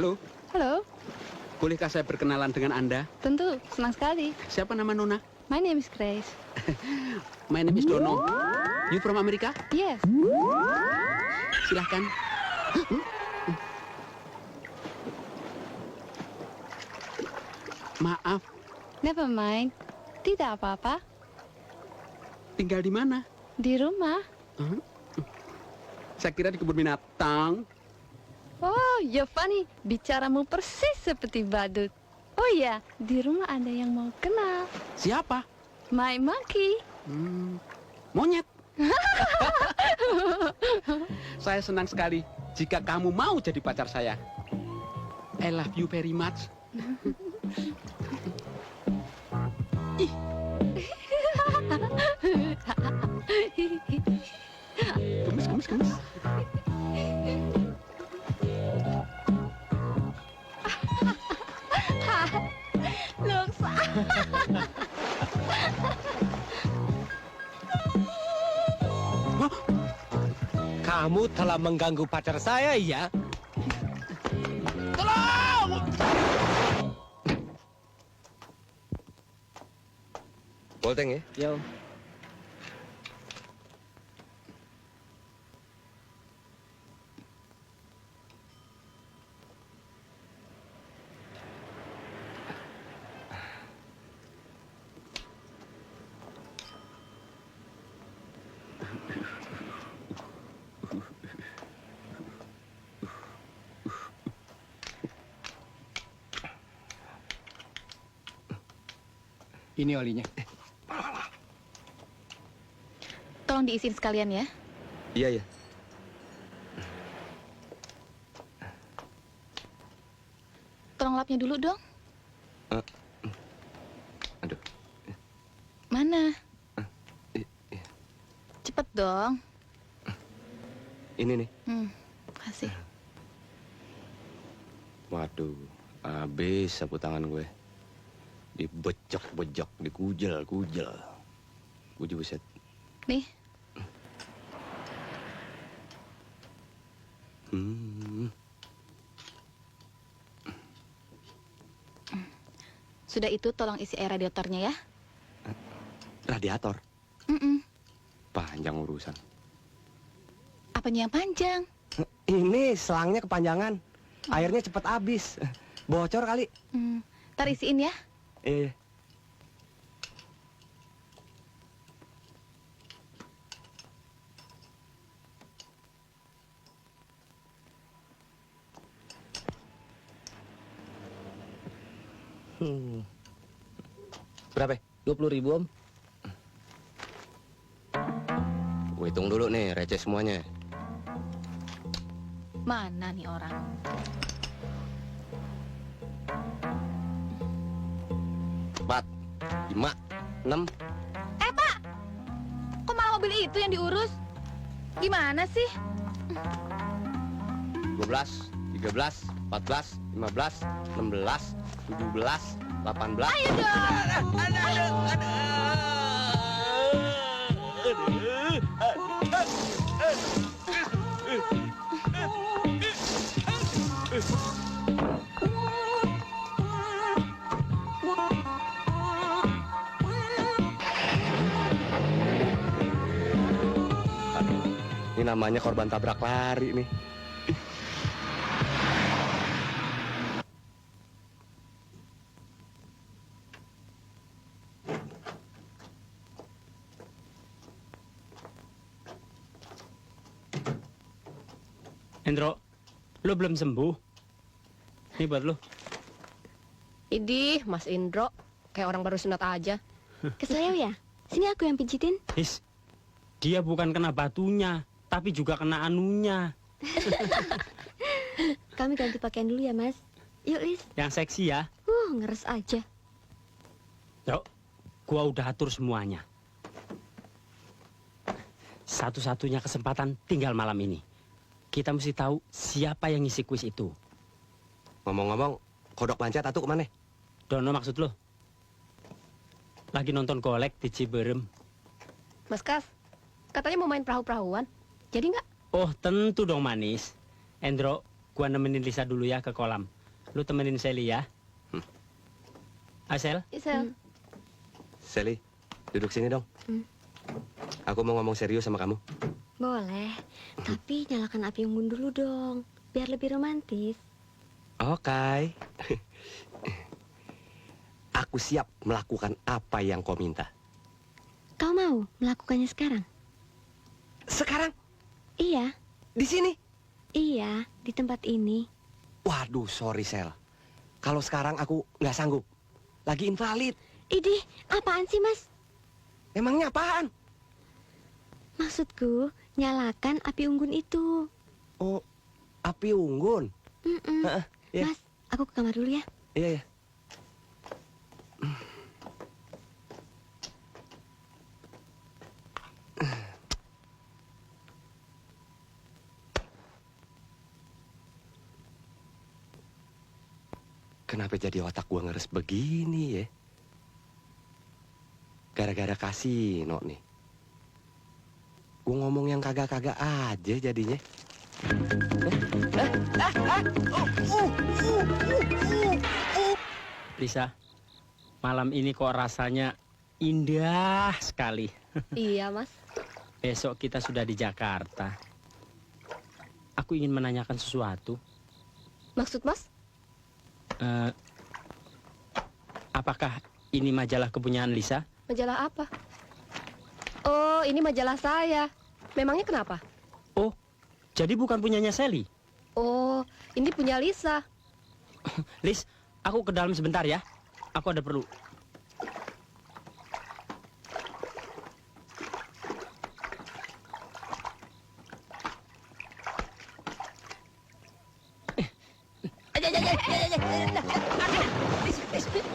[SPEAKER 2] Halo,
[SPEAKER 3] Halo,
[SPEAKER 2] bolehkah saya berkenalan dengan Anda?
[SPEAKER 3] tentu senang sekali.
[SPEAKER 2] Siapa nama Nona?
[SPEAKER 3] My name is Grace.
[SPEAKER 2] My name is Dono. You from America?
[SPEAKER 3] Yes.
[SPEAKER 2] Silahkan. Maaf,
[SPEAKER 3] Never mind. Tidak apa-apa.
[SPEAKER 2] tinggal di mana?
[SPEAKER 3] Di rumah.
[SPEAKER 2] Saya kira di kebun binatang.
[SPEAKER 3] Oh, Giovanni, bicaramu persis seperti badut. Oh iya, di rumah ada yang mau kenal.
[SPEAKER 2] Siapa?
[SPEAKER 3] My monkey.
[SPEAKER 2] Monyet. Saya senang sekali jika kamu mau jadi pacar saya. I love you very much. Gemes.
[SPEAKER 3] Looks.
[SPEAKER 6] Kamu telah mengganggu pacar saya, ya?
[SPEAKER 12] Bolteng ya?
[SPEAKER 6] Yo.
[SPEAKER 11] Ini olinya.
[SPEAKER 3] Tolong diisiin sekalian ya.
[SPEAKER 12] Iya, iya.
[SPEAKER 3] Tolong lapnya dulu dong.
[SPEAKER 12] Aduh.
[SPEAKER 3] Mana?
[SPEAKER 12] Iya.
[SPEAKER 3] Cepet dong.
[SPEAKER 12] Ini nih.
[SPEAKER 3] Kasih.
[SPEAKER 12] Waduh, habis sapu tangan gue. Dibejok-bejok, dikujel-kujel. Buset.
[SPEAKER 3] Nih. Sudah itu tolong isi air radiatornya ya.
[SPEAKER 12] Radiator?
[SPEAKER 3] Mm-mm.
[SPEAKER 12] Panjang urusan.
[SPEAKER 3] Apanya yang panjang?
[SPEAKER 5] Ini selangnya kepanjangan. Airnya cepat habis. Bocor kali.
[SPEAKER 3] Ntar isiin ya.
[SPEAKER 5] Iya.
[SPEAKER 12] Berapa?
[SPEAKER 6] 20.000 Om.
[SPEAKER 12] Gue hitung dulu nih, receh semuanya.
[SPEAKER 3] Mana nih orang?
[SPEAKER 12] Empat, 5, 6.
[SPEAKER 3] Pak! Kok malah mobil itu yang diurus? Gimana sih?
[SPEAKER 12] 12, 13, 14, 15, 16, 17, 18.
[SPEAKER 3] Ayo dong!
[SPEAKER 12] Ini namanya korban tabrak lari nih.
[SPEAKER 4] Hendro, lo belum sembuh? Ini buat lo.
[SPEAKER 8] Idih, Mas Indro. Kayak orang baru sunat aja.
[SPEAKER 1] Kesel ya? Sini aku yang pijitin.
[SPEAKER 4] His, dia bukan kena batunya, tapi juga kena anunya.
[SPEAKER 1] Kami ganti pakaian dulu ya, Mas. Yuk, Lis.
[SPEAKER 4] Yang seksi ya.
[SPEAKER 1] Ngeres aja.
[SPEAKER 4] Yuk, gua udah atur semuanya. Satu-satunya kesempatan tinggal malam ini. Kita mesti tahu siapa yang ngisi kuis itu.
[SPEAKER 12] Ngomong-ngomong, kodok pancat atuh kemana?
[SPEAKER 4] Dono maksud lo? Lagi nonton golek di Ciberem.
[SPEAKER 8] Mas Kas, katanya mau main perahu-perahuan. Jadi nggak?
[SPEAKER 4] Oh, tentu dong manis. Endro, gua nemenin Lisa dulu ya ke kolam. Lu temenin Sally ya. Asel?
[SPEAKER 8] Isel.
[SPEAKER 12] Sally, duduk sini dong. Aku mau ngomong serius sama kamu.
[SPEAKER 1] Boleh, tapi nyalakan api unggun dulu dong, biar lebih romantis.
[SPEAKER 12] Oke. Aku siap melakukan apa yang kau minta.
[SPEAKER 1] Kau mau melakukannya sekarang?
[SPEAKER 5] Sekarang?
[SPEAKER 1] Iya.
[SPEAKER 5] Di sini?
[SPEAKER 1] Iya, di tempat ini.
[SPEAKER 12] Waduh, sorry Sel. Kalau sekarang aku nggak sanggup. Lagi invalid.
[SPEAKER 1] Idih, apaan sih, Mas?
[SPEAKER 5] Emangnya apaan?
[SPEAKER 1] Maksudku, nyalakan api unggun itu.
[SPEAKER 5] Oh, api unggun?
[SPEAKER 12] Ya.
[SPEAKER 1] Mas, aku ke kamar dulu ya.
[SPEAKER 12] Iya, ya. Kenapa jadi otak gua ngeres begini ya? Gara-gara kasino nih. Gua ngomong yang kagak-kagak aja jadinya.
[SPEAKER 4] Lisa, malam ini kok rasanya indah sekali.
[SPEAKER 8] Iya, Mas.
[SPEAKER 4] Besok kita sudah di Jakarta. Aku ingin menanyakan sesuatu.
[SPEAKER 8] Maksud Mas?
[SPEAKER 4] Apakah ini majalah kepunyaan Lisa?
[SPEAKER 8] Majalah apa? Oh, ini majalah saya. Memangnya kenapa?
[SPEAKER 4] Oh, jadi bukan punyanya Sally?
[SPEAKER 8] Oh, ini punya Lisa.
[SPEAKER 4] Lis, aku ke dalam sebentar ya. Aku ada perlu.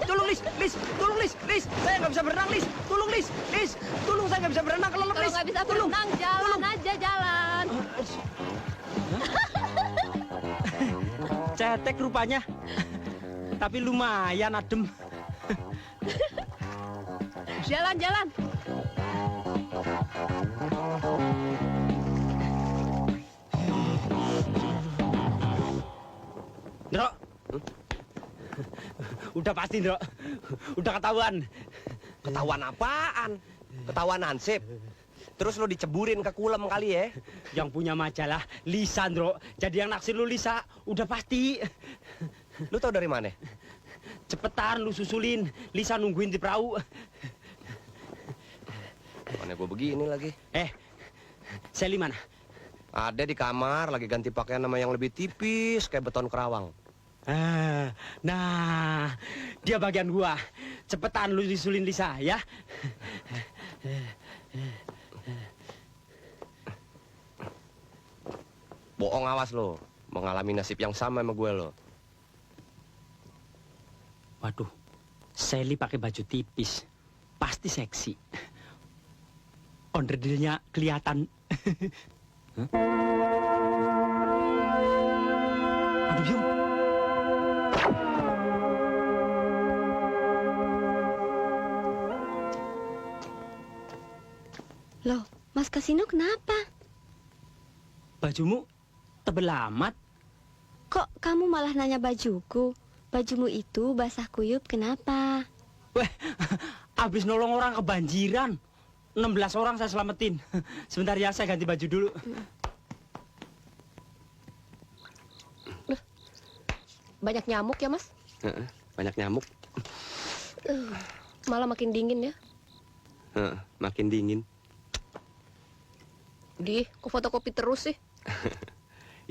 [SPEAKER 5] Tolong, Lis. Saya nggak bisa berenang, Lis. Tolong, Lis. Tolong, saya nggak bisa berenang, kelelep,
[SPEAKER 3] Kalau
[SPEAKER 5] Lis.
[SPEAKER 3] nggak bisa berenang, jalan aja jalan.
[SPEAKER 4] Cetek rupanya. Tapi lumayan adem.
[SPEAKER 3] Jalan.
[SPEAKER 4] Ndro. Udah pasti, Ndro. Udah ketahuan.
[SPEAKER 5] Ketahuan apaan? Ketahuan hansip. Terus lo diceburin ke kulem kali ya?
[SPEAKER 4] Yang punya majalah Lisa, Ndro. Jadi yang naksir lu Lisa, udah pasti.
[SPEAKER 5] Lu tau dari mana?
[SPEAKER 4] Cepetan lu susulin. Lisa nungguin di perahu.
[SPEAKER 5] Mana gue begini lagi?
[SPEAKER 4] Sally mana?
[SPEAKER 5] Ada di kamar, lagi ganti pakaian sama yang lebih tipis, kayak beton kerawang.
[SPEAKER 4] Nah, dia bagian gua. Cepetan lu susulin Lisa, ya.
[SPEAKER 5] Bohong, awas lo. Mengalami nasib yang sama sama gue lo.
[SPEAKER 4] Waduh, Sally pakai baju tipis. Pasti seksi. Onderdilnya kelihatan. Hah? Aduh, Biung.
[SPEAKER 1] Loh, Mas Kasino kenapa?
[SPEAKER 4] Bajumu tebel amat.
[SPEAKER 1] Kok kamu malah nanya bajuku? Bajumu itu basah kuyup kenapa?
[SPEAKER 4] Abis nolong orang kebanjiran. 16 orang saya selamatin. Sebentar ya, saya ganti baju dulu.
[SPEAKER 8] Banyak nyamuk ya, Mas?
[SPEAKER 5] Banyak nyamuk.
[SPEAKER 8] Malah makin dingin ya.
[SPEAKER 5] Makin dingin.
[SPEAKER 8] Kok fotokopi terus sih?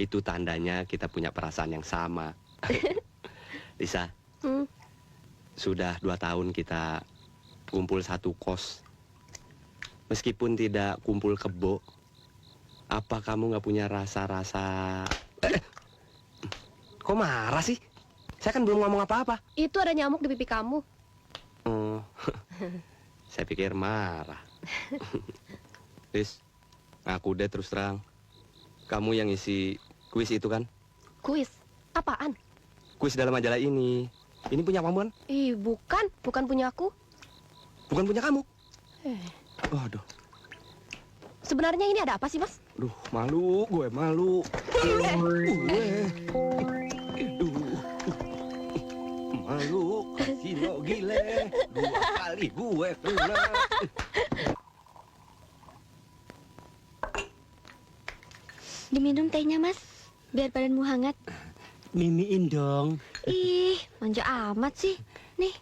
[SPEAKER 5] Itu tandanya kita punya perasaan yang sama. Lisa, sudah 2 tahun kita kumpul satu kos. Meskipun tidak kumpul kebo, apa kamu nggak punya rasa-rasa... Kok marah sih? Saya kan belum ngomong apa-apa.
[SPEAKER 8] Itu ada nyamuk di pipi kamu.
[SPEAKER 5] Oh, saya pikir marah. Lis, aku deh terus terang. Kamu yang isi kuis itu kan?
[SPEAKER 8] Kuis? Apaan?
[SPEAKER 5] Kuis dalam majalah ini. Ini punya kamu kan?
[SPEAKER 8] Ih, bukan punya aku.
[SPEAKER 5] Bukan punya kamu. Waduh.
[SPEAKER 8] Sebenarnya ini ada apa sih, Mas?
[SPEAKER 5] Duh, malu, gue malu. Malu, Kasino gile. 2 kali gue kena.
[SPEAKER 1] Diminum tehnya, Mas. Biar badanmu hangat.
[SPEAKER 4] Mimiin dong.
[SPEAKER 1] Ih, manja amat sih. Nih.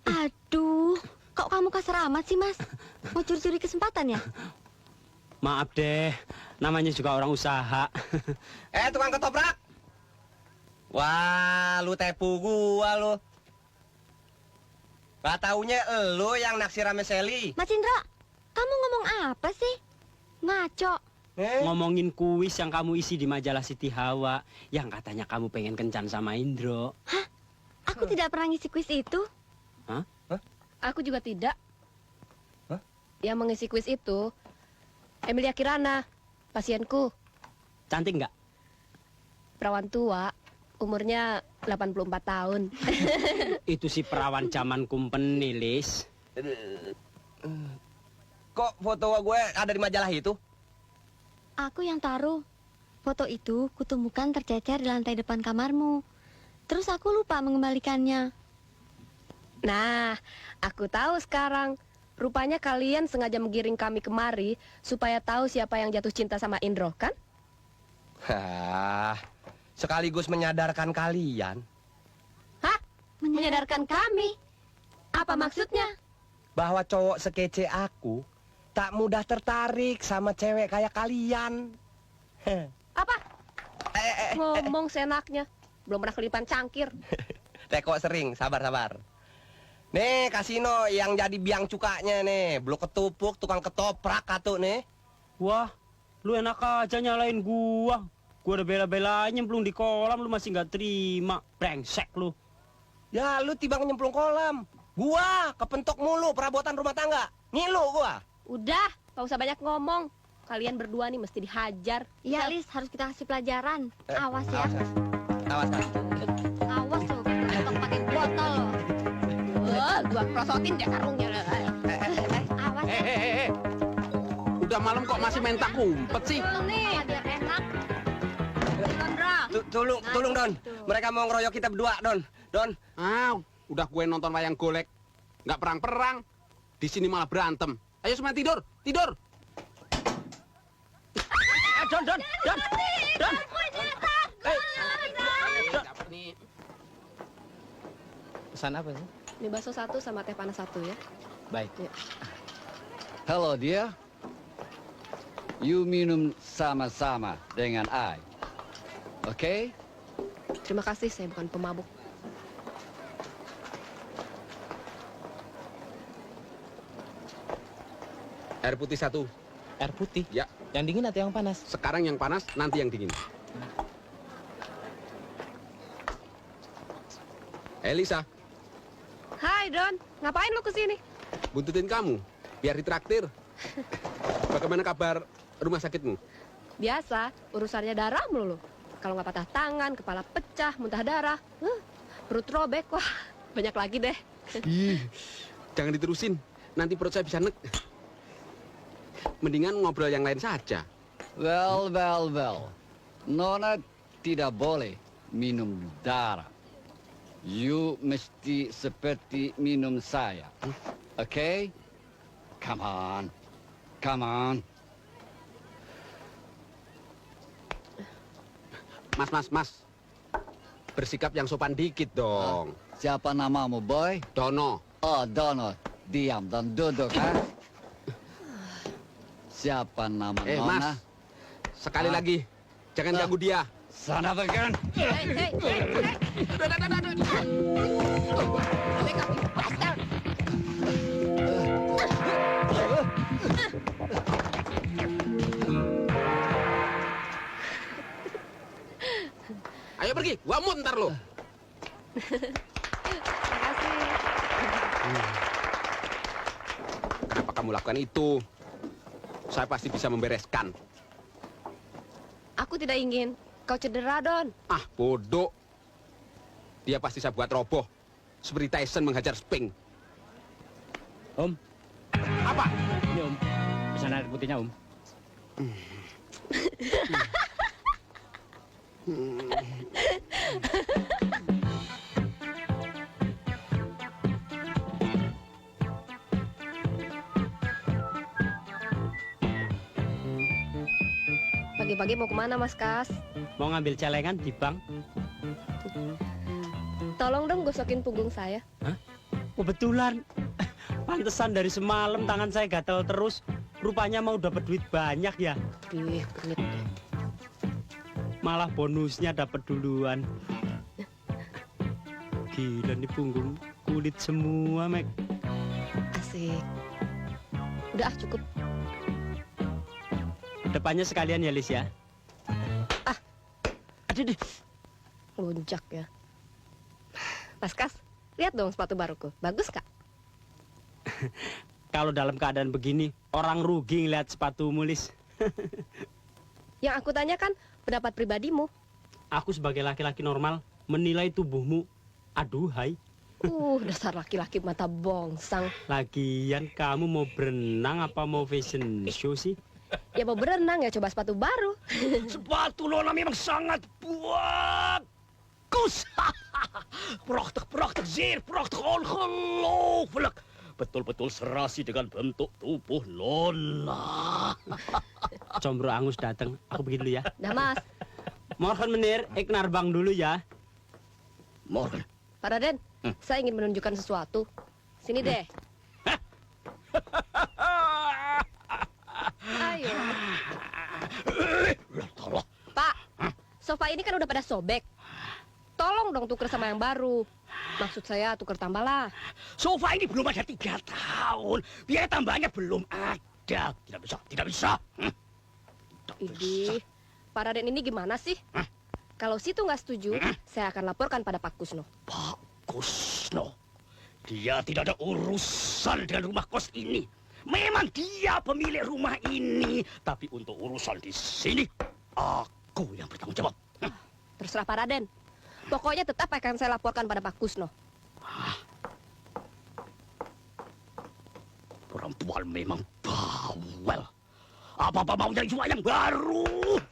[SPEAKER 1] Aduh, kok kamu kasar amat sih, Mas? Mau curi-curi kesempatan ya?
[SPEAKER 4] Maaf deh, namanya juga orang usaha.
[SPEAKER 5] Tukang ketoprak. Wah, lu tepu gua lu. Gak taunya lu yang naksir sama Sally.
[SPEAKER 1] Mas Indro, kamu ngomong apa sih? Ngaco.
[SPEAKER 4] Ngomongin kuis yang kamu isi di majalah Siti Hawa, yang katanya kamu pengen kencan sama Indro.
[SPEAKER 1] Hah? Aku tidak pernah ngisi kuis itu.
[SPEAKER 4] Hah?
[SPEAKER 8] Aku juga tidak.
[SPEAKER 5] Hah?
[SPEAKER 8] Yang mengisi kuis itu Emilia Kirana, pasienku.
[SPEAKER 4] Cantik nggak?
[SPEAKER 8] Perawan tua, umurnya 84 tahun.
[SPEAKER 4] Itu si perawan zaman kumpeni, Lis.
[SPEAKER 5] Kok foto gue ada di majalah itu?
[SPEAKER 1] Aku yang taruh. Foto itu kutemukan tercecer di lantai depan kamarmu. Terus aku lupa mengembalikannya.
[SPEAKER 8] Nah, aku tahu sekarang. Rupanya kalian sengaja menggiring kami kemari supaya tahu siapa yang jatuh cinta sama Indro, kan?
[SPEAKER 5] Hah, sekaligus menyadarkan kalian.
[SPEAKER 8] Hah? Menyadarkan kami? Apa maksudnya?
[SPEAKER 5] Bahwa cowok sekece aku tak mudah tertarik sama cewek kayak kalian.
[SPEAKER 8] Apa? Ngomong senaknya. Belum pernah kelipan cangkir.
[SPEAKER 5] Kok sering, sabar. Nih, Kasino yang jadi biang cukanya nih. Blok ketupuk, tukang ketoprak katu nih.
[SPEAKER 4] Wah, Lu enak aja nyalain gua. Gua udah bela-belain nyemplung di kolam, lu masih nggak terima. Brengsek lu.
[SPEAKER 5] Ya lu tibang nyemplung kolam. Gua kepentok mulu perabotan rumah tangga. Ngilu gua.
[SPEAKER 8] Udah, gak usah banyak ngomong. Kalian berdua nih mesti dihajar.
[SPEAKER 1] Iya, Lis, harus kita kasih pelajaran. Awas ya.
[SPEAKER 5] Awas kan.
[SPEAKER 1] Awas loh, ketok pakai botol loh.
[SPEAKER 8] Gua prosotin deh karungnya.
[SPEAKER 1] Awas ya.
[SPEAKER 2] Udah malam kok masih main tak umpet sih?
[SPEAKER 8] Nih, biar enak. Sondra.
[SPEAKER 5] Tolong Don. Mereka mau ngeroyok kita berdua, Don. Don.
[SPEAKER 2] Udah gue nonton wayang golek. Nggak perang-perang. Di sini malah berantem. Ayo semua tidur, tidur.
[SPEAKER 7] Don.
[SPEAKER 9] Pesan apa sih?
[SPEAKER 8] Mie bakso 1 sama teh panas 1 ya.
[SPEAKER 9] Baik.
[SPEAKER 13] Hello dia. You minum sama-sama dengan I. Oke?
[SPEAKER 8] Terima kasih, saya bukan pemabuk.
[SPEAKER 2] Air putih 1.
[SPEAKER 9] Air putih?
[SPEAKER 2] Ya.
[SPEAKER 9] Yang dingin atau yang panas?
[SPEAKER 2] Sekarang yang panas, nanti yang dingin. Elisa,
[SPEAKER 8] Hai Don, ngapain lu kesini?
[SPEAKER 2] buntutin kamu, biar ditraktir. Bagaimana kabar rumah sakitmu?
[SPEAKER 8] Biasa, urusannya darah melulu. Kalau nggak patah tangan, kepala pecah, muntah darah, perut robek, wah banyak lagi deh.
[SPEAKER 2] Ih, jangan diterusin, nanti perut saya bisa nek. Mendingan ngobrol yang lain saja.
[SPEAKER 13] Well. Nona tidak boleh minum darah. You mesti seperti minum saya. Oke? Come on.
[SPEAKER 2] Mas. Bersikap yang sopan dikit dong.
[SPEAKER 13] Siapa namamu, boy?
[SPEAKER 2] Dono.
[SPEAKER 13] Oh, Dono. Diam dan duduk, ha? Siapa nama Nona?
[SPEAKER 2] Mas. Sekali lagi, jangan ganggu dia.
[SPEAKER 13] Sana bagian.
[SPEAKER 8] Hei.
[SPEAKER 2] Ayo pergi, gua mut ntar lo. Kenapa kamu lakukan itu? Saya pasti bisa membereskan.
[SPEAKER 8] Aku tidak ingin kau cedera, Don.
[SPEAKER 2] Ah, bodoh. Dia pasti saya buat roboh. Seperti Tyson menghajar Spink.
[SPEAKER 4] Om.
[SPEAKER 2] Apa?
[SPEAKER 4] Ini Om. Pesan air putihnya Om.
[SPEAKER 8] Pagi-pagi mau kemana, Mas Kas?
[SPEAKER 4] Mau ngambil celengan di bank?
[SPEAKER 8] Tolong dong gosokin punggung saya.
[SPEAKER 4] Hah? Kebetulan. Pantesan dari semalam tangan saya gatel terus. Rupanya mau dapat duit banyak ya.
[SPEAKER 8] Ih, genit.
[SPEAKER 4] Malah bonusnya dapat duluan. Gila nih punggung kulit semua, Mek.
[SPEAKER 8] Asik. Udah cukup.
[SPEAKER 4] Depannya sekalian ya, Lis ya.
[SPEAKER 8] Aduh. Lunjak ya. Mas Kas, lihat dong sepatu baruku. Bagus kak?
[SPEAKER 4] Kalau dalam keadaan begini, orang rugi ngeliat sepatumu, Lis.
[SPEAKER 8] Yang aku tanyakan pendapat pribadimu.
[SPEAKER 4] Aku sebagai laki-laki normal menilai tubuhmu aduhai.
[SPEAKER 8] Dasar laki-laki mata bongsang.
[SPEAKER 4] Lagian kamu mau berenang apa mau fashion show sih?
[SPEAKER 8] Ya mau berenang ya coba sepatu baru.
[SPEAKER 6] Sepatu Nona memang sangat bagus. Prachtig, zeer prachtig, ongelooflijk. Betul-betul serasi dengan bentuk tubuh Nona.
[SPEAKER 4] Combro Angus datang, aku pergi dulu ya.
[SPEAKER 8] Dah mas.
[SPEAKER 4] Morgen meneer, ik naar bank dulu ya.
[SPEAKER 6] Morgen.
[SPEAKER 8] Pak Raden, saya ingin menunjukkan sesuatu. Sini deh. Ayo. Pak, sofa ini kan udah pada sobek. Tolong dong tuker sama yang baru. Maksud saya tuker tambah lah.
[SPEAKER 6] Sofa ini belum ada 3 tahun. Biaya tambahnya belum ada. Tidak bisa.
[SPEAKER 8] Idih, Pak Raden ini gimana sih? Kalau situ nggak setuju, saya akan laporkan pada Pak Kusno.
[SPEAKER 10] Pak Kusno, dia tidak ada urusan dengan rumah kos ini. Memang dia pemilik rumah ini, tapi untuk urusan di sini, aku yang bertanggung jawab.
[SPEAKER 8] Terserah Pak Raden. Pokoknya tetap akan saya laporkan pada Pak Kusno.
[SPEAKER 10] Perempuan memang bawel. Apa-apa maunya cuma yang baru.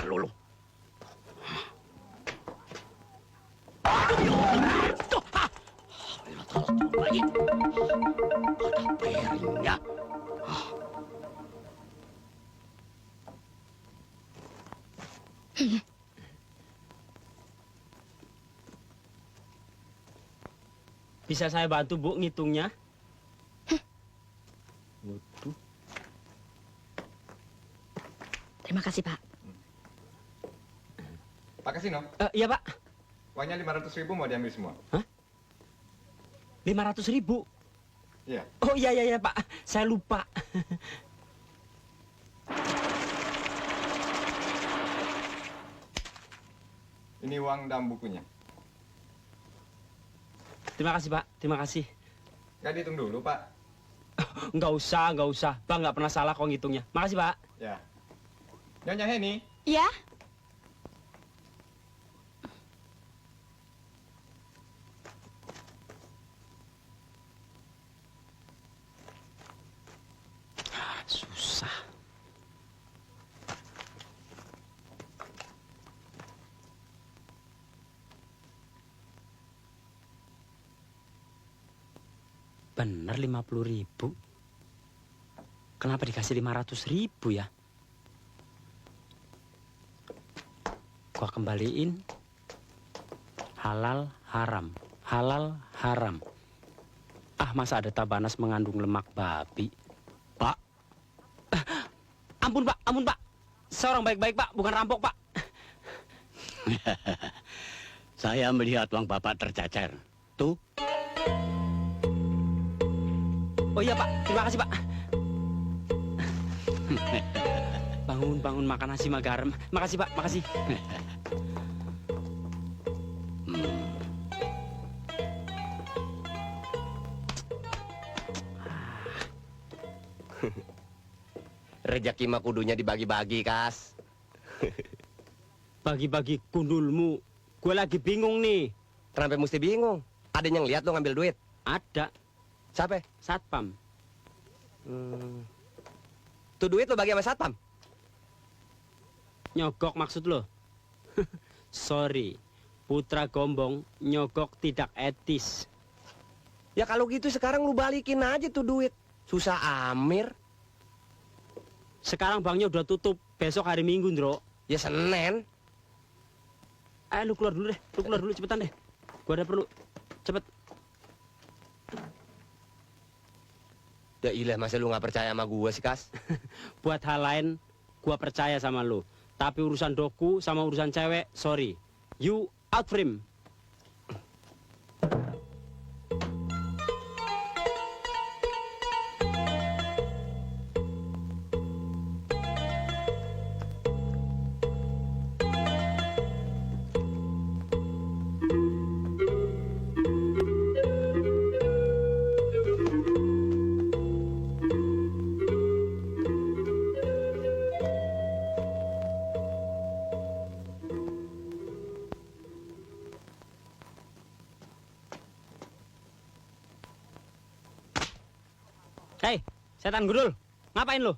[SPEAKER 10] Lulu. Aduh, lagi. Ada piringnya.
[SPEAKER 4] Bisa saya bantu, Bu, ngitungnya? Waduh.
[SPEAKER 8] Terima kasih, Pak.
[SPEAKER 9] Pak Kasino,
[SPEAKER 4] Iya, Pak.
[SPEAKER 9] uangnya 500.000 mau diambil semua.
[SPEAKER 4] 500.000?
[SPEAKER 9] Iya.
[SPEAKER 4] Oh iya, Pak. Saya lupa.
[SPEAKER 9] Ini uang dan bukunya.
[SPEAKER 4] Terima kasih, Pak. Terima kasih.
[SPEAKER 9] Nggak dihitung dulu, Pak.
[SPEAKER 4] Nggak usah. Bang nggak pernah salah kok ngitungnya. Makasih, Pak.
[SPEAKER 9] Ya. Nyonya Heni,
[SPEAKER 1] Ya?
[SPEAKER 4] Susah. Bener 50.000. Kenapa dikasih 500.000 ya? Gua kembaliin. Halal haram. Halal haram. Ah, masa ada tabanas mengandung lemak babi? Pak. Ampun, Pak. Seorang baik-baik, Pak. Bukan rampok, Pak.
[SPEAKER 10] Saya melihat uang Bapak tercecer. Tuh.
[SPEAKER 4] Oh iya, Pak. Terima kasih, Pak. Bangun makan nasi sama garam. Makasih, Pak. Makasih.
[SPEAKER 5] Rejeki mah kudunya dibagi-bagi, Kas.
[SPEAKER 4] Bagi-bagi kundulmu. Gue lagi bingung nih.
[SPEAKER 5] Kenapa mesti bingung? Ada yang lihat lo ngambil duit?
[SPEAKER 4] Ada.
[SPEAKER 5] Siapa?
[SPEAKER 4] Satpam.
[SPEAKER 5] Tuh duit lo bagi sama satpam?
[SPEAKER 4] Nyogok maksud lo? Sorry. Putra Gombong nyogok tidak etis.
[SPEAKER 5] Ya kalau gitu sekarang lu balikin aja tuh duit. Susah Amir.
[SPEAKER 4] Sekarang banknya udah tutup. Besok hari Minggu, Ndro.
[SPEAKER 5] Ya Senin.
[SPEAKER 4] Lu keluar dulu deh. Lu keluar dulu cepetan deh. Gua ada perlu. Cepet.
[SPEAKER 5] Ya ilah, masa lu nggak percaya sama gua sih, Kas?
[SPEAKER 4] Buat hal lain, gua percaya sama lu. Tapi urusan doku sama urusan cewek, sorry. You out frame. Hei, setan gundul. Ngapain lu?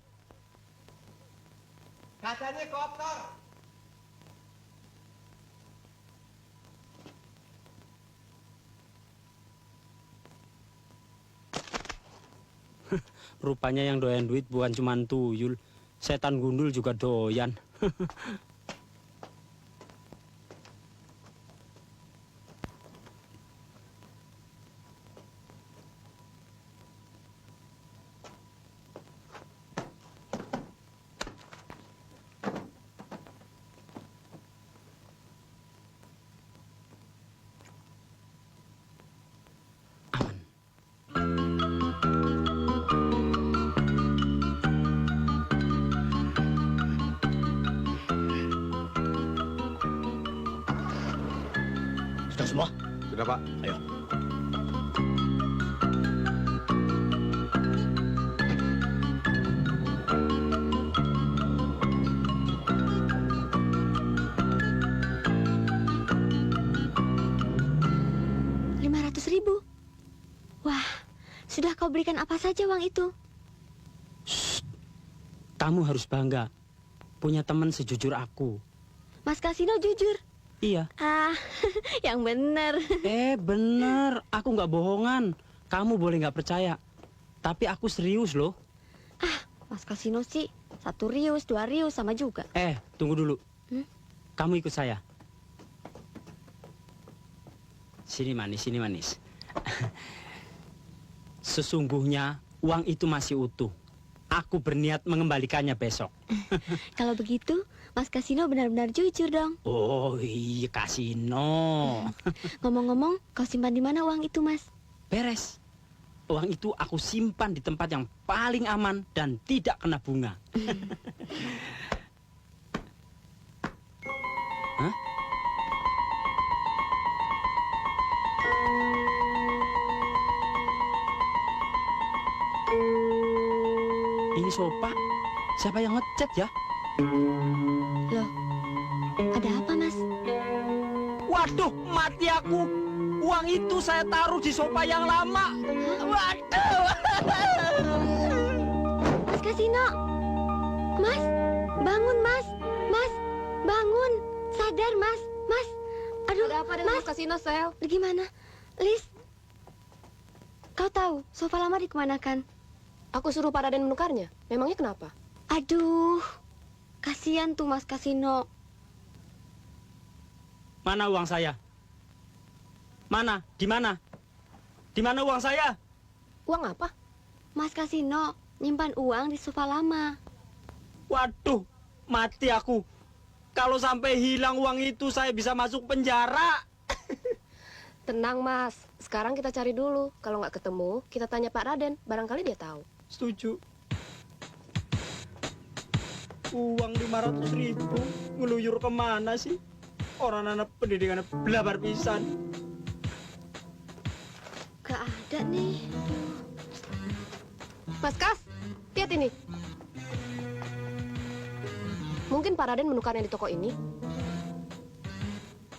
[SPEAKER 11] Kacanya kotor.
[SPEAKER 4] Rupanya yang doyan duit bukan cuma tuyul. Setan gundul juga doyan.
[SPEAKER 10] semua?
[SPEAKER 11] Sudah, Pak.
[SPEAKER 10] Ayo.
[SPEAKER 1] Rp500.000. Wah, sudah kau berikan apa saja uang itu?
[SPEAKER 4] Kamu harus bangga punya teman sejujur aku.
[SPEAKER 1] Mas Kasino jujur.
[SPEAKER 4] Iya.
[SPEAKER 1] Ah, yang benar.
[SPEAKER 4] Bener. Aku nggak bohongan. Kamu boleh nggak percaya. Tapi aku serius loh.
[SPEAKER 1] Mas Kasino sih 1 rius, 2 rius sama juga.
[SPEAKER 4] Tunggu dulu.
[SPEAKER 1] Hmm?
[SPEAKER 4] Kamu ikut saya. Sini manis, sini manis. Sesungguhnya uang itu masih utuh. Aku berniat mengembalikannya besok.
[SPEAKER 1] Kalau begitu, Mas Kasino benar-benar jujur dong.
[SPEAKER 4] Oh iya, kasino.
[SPEAKER 1] Ngomong-ngomong, kau simpan di mana uang itu, Mas?
[SPEAKER 4] Beres. Uang itu aku simpan di tempat yang paling aman dan tidak kena bunga. Hah? Ini sofa. Siapa yang ngecat ya?
[SPEAKER 1] Loh, ada apa, Mas?
[SPEAKER 4] Waduh, mati aku. Uang itu saya taruh di sofa yang lama. Waduh.
[SPEAKER 1] Mas Kasino. Mas, bangun, Mas. Mas, bangun. Sadar, Mas. Mas. Aduh,
[SPEAKER 8] Ada apa dengan Mas Kasino, Sel?
[SPEAKER 1] Gimana? Lis, kau tahu sofa lama dikemanakan?
[SPEAKER 8] Aku suruh Pak Raden menukarnya. Memangnya kenapa?
[SPEAKER 1] Aduh, kasihan tuh Mas Kasino.
[SPEAKER 4] Mana uang saya? Mana? Di mana? Di mana uang saya?
[SPEAKER 8] Uang apa?
[SPEAKER 1] Mas Kasino nyimpan uang di sofa lama.
[SPEAKER 4] Waduh, mati aku. Kalau sampai hilang uang itu, saya bisa masuk penjara.
[SPEAKER 8] Tenang, Mas. Sekarang kita cari dulu. Kalau nggak ketemu, kita tanya Pak Raden. Barangkali dia tahu.
[SPEAKER 4] Setuju. Uang 500.000 ngeluyur kemana sih? Orang anak pendidikan belabar pisan.
[SPEAKER 1] Gak ada nih.
[SPEAKER 8] Mas Kas, lihat ini. Mungkin Pak Raden menukarnya di toko ini.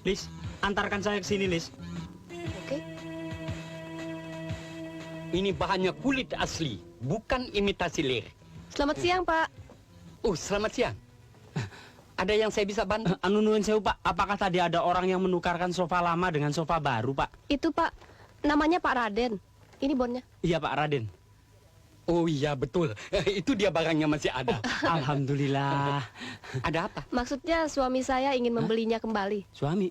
[SPEAKER 4] Lis, antarkan saya ke sini, Lis.
[SPEAKER 8] Oke.
[SPEAKER 10] Ini bahannya kulit asli, bukan imitasi lir.
[SPEAKER 8] Selamat siang, Pak.
[SPEAKER 10] Oh, selamat siang. Ada yang saya bisa bantu?
[SPEAKER 4] Anu nuwun sewu, Pak. Apakah tadi ada orang yang menukarkan sofa lama dengan sofa baru, Pak?
[SPEAKER 8] Itu, Pak. Namanya Pak Raden. Ini bonnya.
[SPEAKER 4] Iya, Pak Raden.
[SPEAKER 10] Oh iya, betul. Itu dia barangnya masih ada.
[SPEAKER 4] Alhamdulillah.
[SPEAKER 10] Ada apa?
[SPEAKER 8] Maksudnya suami saya ingin membelinya kembali.
[SPEAKER 4] Suami?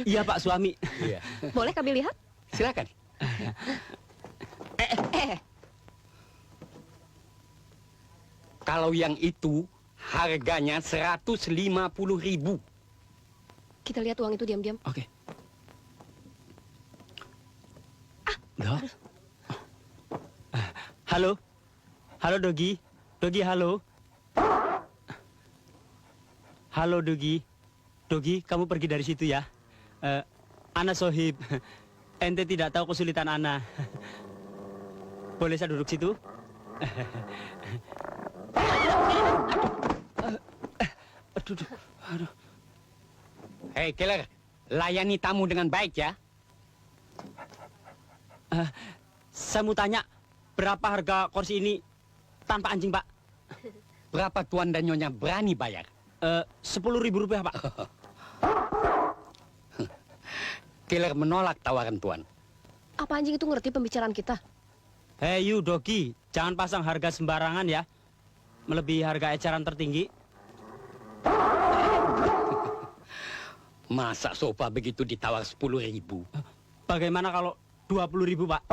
[SPEAKER 4] Iya, Pak, suami.
[SPEAKER 10] Iya.
[SPEAKER 8] Boleh kami lihat?
[SPEAKER 10] Silakan. Kalau yang itu harganya 150.000.
[SPEAKER 8] Kita lihat uang itu diam-diam.
[SPEAKER 4] Oke. Loh? Halo? Halo, Dogi? Dogi, halo? Halo, Dogi? Dogi, kamu pergi dari situ ya. Ana Sohib. Ente tidak tahu kesulitan Ana. Boleh saya duduk situ? Aduh.
[SPEAKER 10] Hei, Keller, layani tamu dengan baik ya.
[SPEAKER 4] Saya mau tanya, berapa harga kursi ini tanpa anjing, Pak?
[SPEAKER 10] Berapa Tuan dan Nyonya berani bayar?
[SPEAKER 4] 10.000 rupiah, Pak.
[SPEAKER 10] Keller menolak tawaran Tuan.
[SPEAKER 8] Apa anjing itu ngerti pembicaraan kita?
[SPEAKER 4] Hei, you Dogi, jangan pasang harga sembarangan ya. Melebihi harga eceran tertinggi.
[SPEAKER 10] Masa sofa begitu ditawar 10.000?
[SPEAKER 4] Bagaimana kalau 20.000, Pak?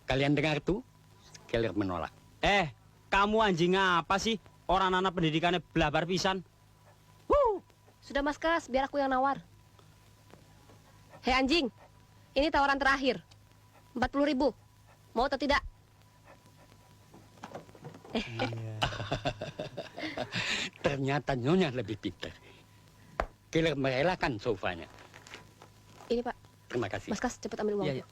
[SPEAKER 10] Kalian dengar tuh? Keller menolak.
[SPEAKER 4] Kamu anjing apa sih? Orang anak pendidikannya belabar pisan.
[SPEAKER 8] Sudah, Mas Kas, biar aku yang nawar. Hei anjing, ini tawaran terakhir. 40.000. Mau atau tidak?
[SPEAKER 10] Ternyata Nyonya lebih pintar. Keler merelakan sofanya.
[SPEAKER 5] Ini Pak.
[SPEAKER 10] Terima kasih.
[SPEAKER 5] Mas Kas, cepat ambil uang.
[SPEAKER 10] Iya, iya.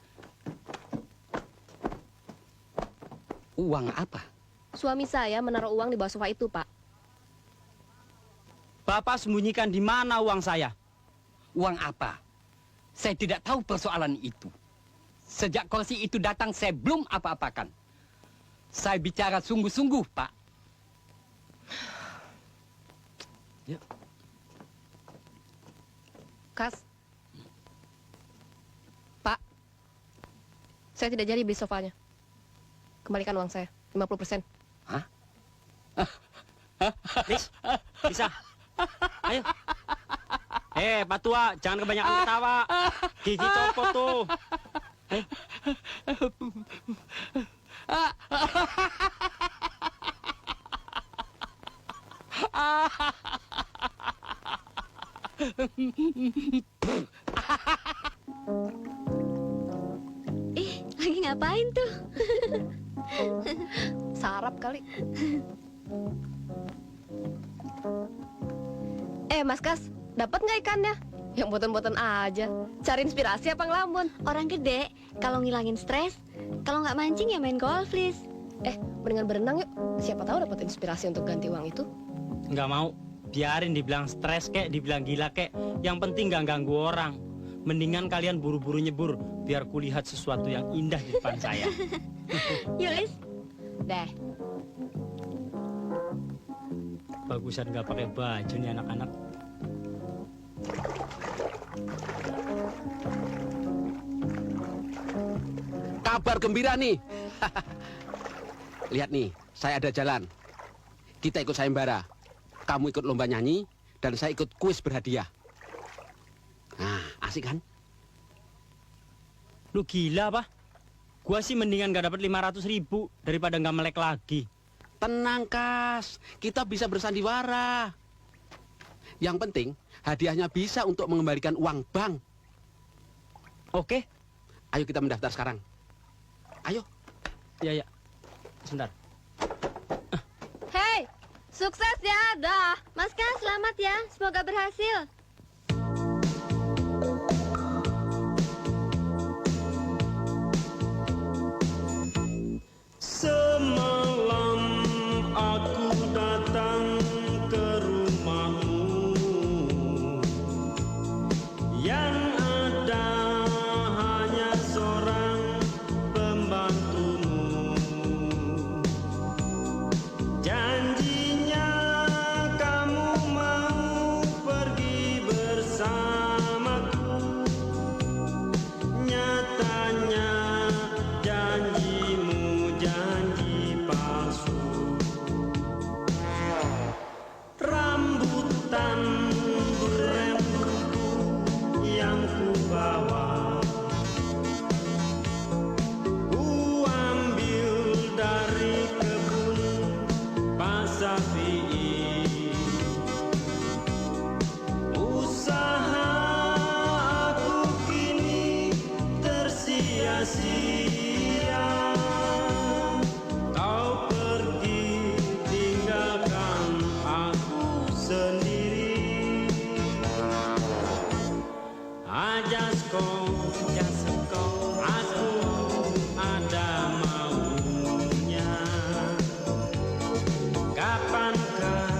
[SPEAKER 10] Uang apa?
[SPEAKER 5] Suami saya menaruh uang di bawah sofa itu, Pak.
[SPEAKER 4] Bapak sembunyikan di mana uang saya?
[SPEAKER 10] Uang apa? Saya tidak tahu persoalan itu. Sejak kursi itu datang, saya belum apa-apakan. Saya bicara sungguh-sungguh, Pak.
[SPEAKER 4] Ya.
[SPEAKER 5] Kas. Pak. Saya tidak jadi beli sofanya. Kembalikan uang saya, 50%.
[SPEAKER 10] Hah?
[SPEAKER 4] Bisa. Ayo. Pak Tua, jangan kebanyakan ketawa. Gigi copot tuh.
[SPEAKER 1] Lagi ngapain tuh?
[SPEAKER 5] Sarap kali. Mas Kas, dapat nggak ikannya? Yang boten-boten aja. Cari inspirasi apa ngelamun?
[SPEAKER 1] Orang gede, kalau ngilangin stres, kalau nggak mancing ya main golf, Lis.
[SPEAKER 5] Mendingan berenang yuk. Siapa tahu dapat inspirasi untuk ganti uang itu.
[SPEAKER 4] Nggak mau. Biarin dibilang stres kek, dibilang gila kek. Yang penting nggak ganggu orang. Mendingan kalian buru-buru nyebur, biar kulihat sesuatu yang indah di depan saya.
[SPEAKER 1] Yuk, Lis.
[SPEAKER 5] Deh.
[SPEAKER 4] Bagusan nggak pakai baju nih anak-anak.
[SPEAKER 2] Kabar gembira nih. Lihat nih, saya ada jalan. Kita ikut sayembara. Kamu ikut lomba nyanyi, dan saya ikut kuis berhadiah. Nah, asik kan?
[SPEAKER 4] Lu gila apa? Gua sih mendingan gak dapat 500.000 daripada nggak melek lagi.
[SPEAKER 2] Tenang, Kas. Kita bisa bersandiwara. Yang penting, hadiahnya bisa untuk mengembalikan uang bank.
[SPEAKER 4] Oke.
[SPEAKER 2] Ayo kita mendaftar sekarang. Ayo.
[SPEAKER 4] Ya. Sebentar.
[SPEAKER 1] Hei, sukses ya, dah. Mas Kas, selamat ya. Semoga berhasil.
[SPEAKER 14] Semalam aku datang ke rumahmu, yang ada hanya seorang pembantumu. Janjinya kamu mau pergi bersamaku, nyatanya janjimu janji palsu. Rambutan berembuku yang ku bawa, ku ambil dari kebun Pak Safi'i. Usaha aku kini tersia-sia. Kau pergi tinggalkan aku sendiri. Ajasko, aku ada maunya. Kapankah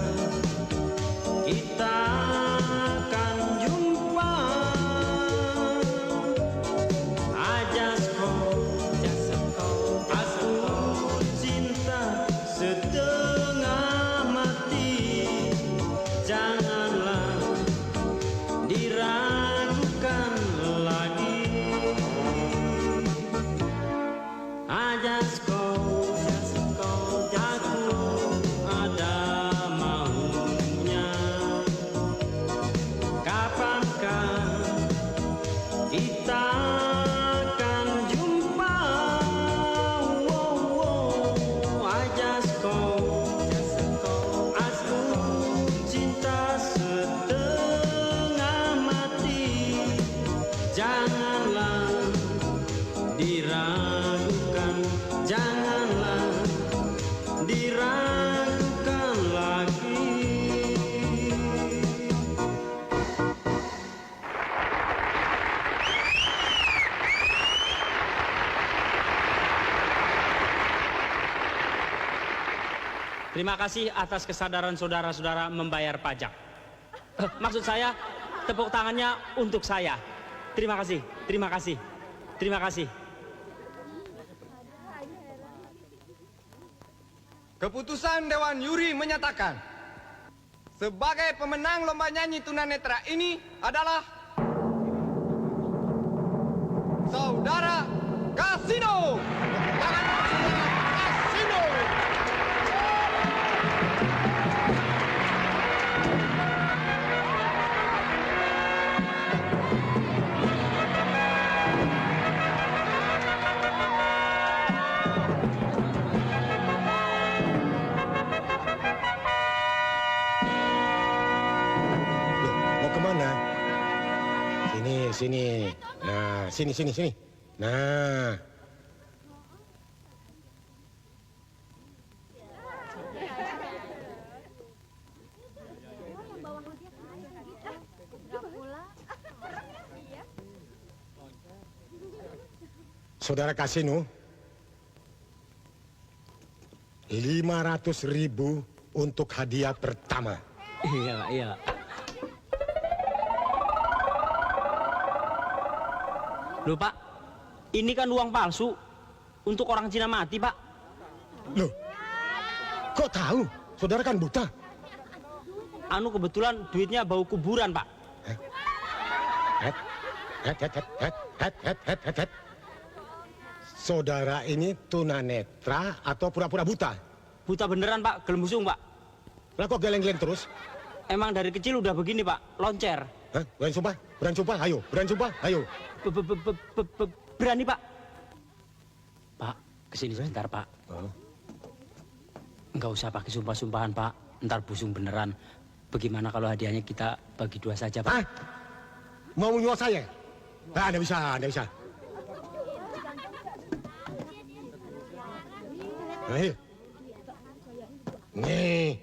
[SPEAKER 14] kita akan jumpa? Ajasko, aku cinta setengah mati. Janganlah diragukan lagi.
[SPEAKER 4] Terima kasih atas kesadaran saudara-saudara membayar pajak. Maksud saya, tepuk tangannya untuk saya. Terima kasih, terima kasih, terima kasih.
[SPEAKER 11] Keputusan Dewan Juri menyatakan sebagai pemenang lomba nyanyi tunanetra ini adalah Saudara Kasino. Kasino.
[SPEAKER 15] Mau kemana? Sini. Nah, sini. Nah. Saudara Kasino, 500.000 untuk hadiah pertama.
[SPEAKER 4] Iya. Loh Pak, ini kan uang palsu untuk orang Cina mati Pak.
[SPEAKER 15] Loh, kok tahu? Saudara kan buta.
[SPEAKER 4] Anu kebetulan duitnya bau kuburan Pak.
[SPEAKER 15] Saudara ini tunanetra atau pura-pura buta?
[SPEAKER 4] Buta beneran Pak, gelembusung Pak.
[SPEAKER 15] Lah kok geleng-geleng terus?
[SPEAKER 4] Emang dari kecil udah begini Pak, loncer.
[SPEAKER 15] Hah? Berani sumpah, ayo.
[SPEAKER 4] Berani Pak. Pak, kesini sebentar Pak. Enggak usah pakai sumpah-sumpahan Pak, ntar busung beneran. Bagaimana kalau hadiahnya kita bagi 2 saja Pak?
[SPEAKER 15] Hah? Mau nyuap saya? Nah, anda bisa. Nih.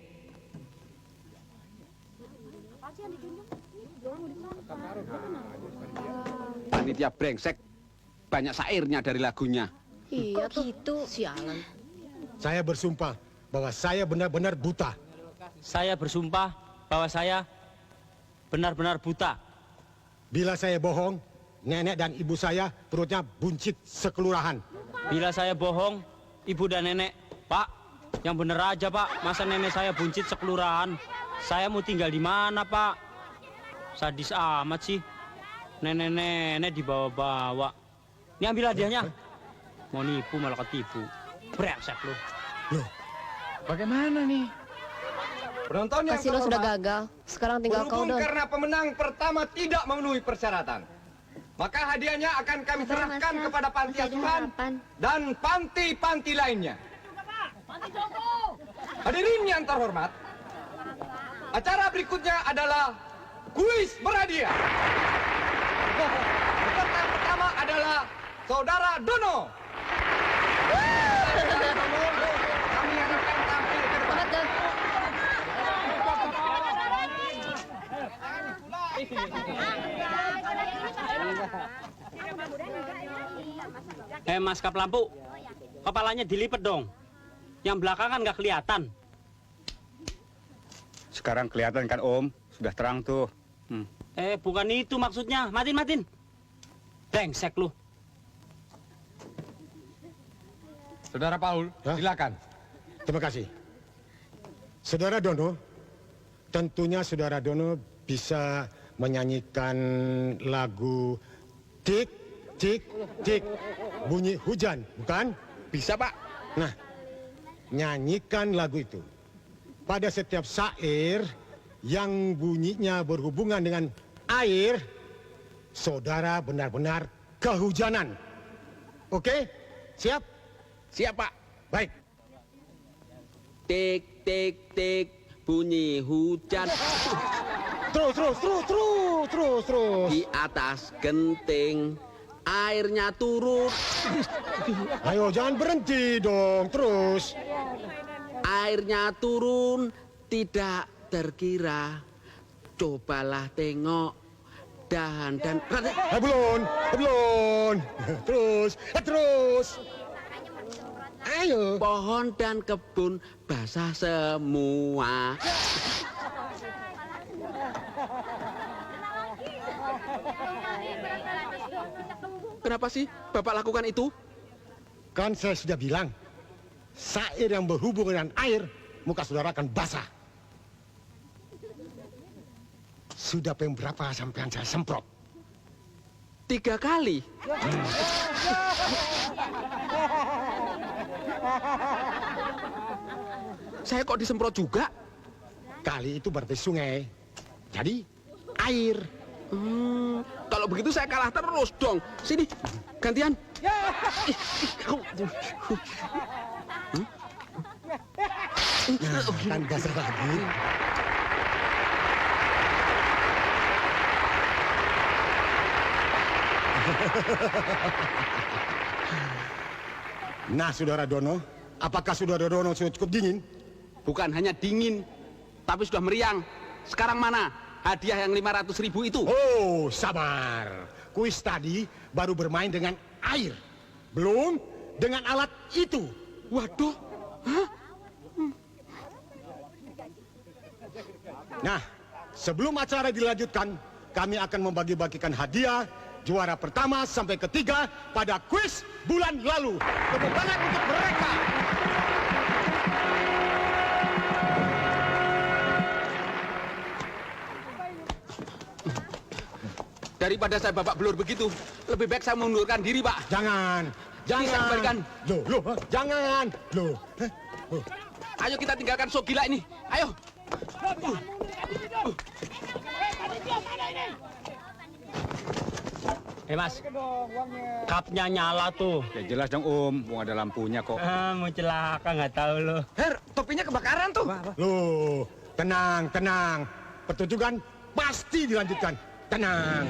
[SPEAKER 2] Panitia brengsek, banyak syairnya dari lagunya.
[SPEAKER 8] Iya tuh, gitu. Sialan.
[SPEAKER 15] Saya bersumpah bahwa saya benar-benar buta.
[SPEAKER 4] Saya bersumpah bahwa saya benar-benar buta.
[SPEAKER 15] Bila saya bohong, nenek dan ibu saya perutnya buncit sekelurahan.
[SPEAKER 4] Bila saya bohong, ibu dan nenek, Pak, yang bener aja Pak, masa nenek saya buncit sekelurahan. Saya mau tinggal di mana Pak? Sadis amat sih. Nenek-nenek dibawa-bawa. Ini ambil hadiahnya. Mau nipu malah ketipu. Brengsek lu.
[SPEAKER 11] Loh, bagaimana nih? Penonton yang
[SPEAKER 8] Kasino sudah
[SPEAKER 11] terhormat,
[SPEAKER 8] gagal. Sekarang tinggal kau
[SPEAKER 11] berhubung
[SPEAKER 8] Don.
[SPEAKER 11] karena pemenang pertama tidak memenuhi persyaratan, maka hadiahnya akan kami serahkan kepada panti asuhan dan panti-panti lainnya. Hadirin yang terhormat, acara berikutnya adalah kuis berhadiah. Peserta yang pertama adalah Saudara Dono. Kami harapkan tampil ke depan.
[SPEAKER 4] Maskap lampu, kepalanya dilipet dong. Yang belakang kan nggak kelihatan.
[SPEAKER 16] Sekarang kelihatan kan Om, sudah terang tuh.
[SPEAKER 4] Bukan itu maksudnya. Matin. Brengsek lu.
[SPEAKER 11] Saudara Paul, silakan.
[SPEAKER 15] Terima kasih. Saudara Dono, tentunya Saudara Dono bisa menyanyikan lagu Tik, Tik, Tik, bunyi hujan, bukan?
[SPEAKER 16] Bisa, Pak.
[SPEAKER 15] Nah, nyanyikan lagu itu. Pada setiap syair yang bunyinya berhubungan dengan air, saudara benar-benar kehujanan. Oke? Siap?
[SPEAKER 2] Siap, Pak.
[SPEAKER 15] Baik.
[SPEAKER 2] Tik, tik, tik, bunyi hujan.
[SPEAKER 15] Terus.
[SPEAKER 2] Di atas genting, airnya turun.
[SPEAKER 15] Ayo, jangan berhenti dong, terus.
[SPEAKER 2] Airnya turun, tidak terkira. Cobalah tengok, dahan dan...
[SPEAKER 15] Belum. Terus. Ayo.
[SPEAKER 2] Pohon dan kebun basah semua. Kenapa sih Bapak lakukan itu?
[SPEAKER 15] Kan saya sudah bilang, sair yang berhubungan dengan air, muka saudara akan basah. Sudah berapa sampean saya semprot?
[SPEAKER 2] 3 kali. Saya kok disemprot juga?
[SPEAKER 15] Kali itu berarti sungai. Jadi, air.
[SPEAKER 2] Kalau begitu saya kalah terus dong. Sini, gantian.
[SPEAKER 15] Nah, kan basah lagi. Nah, Saudara Dono, apakah Saudara Dono sudah cukup dingin?
[SPEAKER 2] Bukan hanya dingin, tapi sudah meriang. Sekarang mana hadiah yang 500.000 itu?
[SPEAKER 15] Oh, sabar. Kuis tadi baru bermain dengan air. Belum dengan alat itu.
[SPEAKER 2] Waduh. Hah?
[SPEAKER 15] Nah, sebelum acara dilanjutkan, kami akan membagi-bagikan hadiah juara pertama sampai ketiga pada kuis bulan lalu. Tepuk tangan untuk mereka.
[SPEAKER 2] Daripada saya babak belur begitu, lebih baik saya mengundurkan diri, Pak.
[SPEAKER 15] Jangan.
[SPEAKER 2] Bisa kembalikan.
[SPEAKER 15] Loh, jangan. Loh.
[SPEAKER 2] Ayo kita tinggalkan show gila ini. Ayo.
[SPEAKER 4] Mas, kapnya nyala tuh.
[SPEAKER 16] Ya jelas dong mau ada lampunya kok.
[SPEAKER 4] Mau celaka nggak tahu lo.
[SPEAKER 5] Her, topinya kebakaran tuh.
[SPEAKER 15] Loh, tenang. Pertunjukan pasti dilanjutkan. Tenang.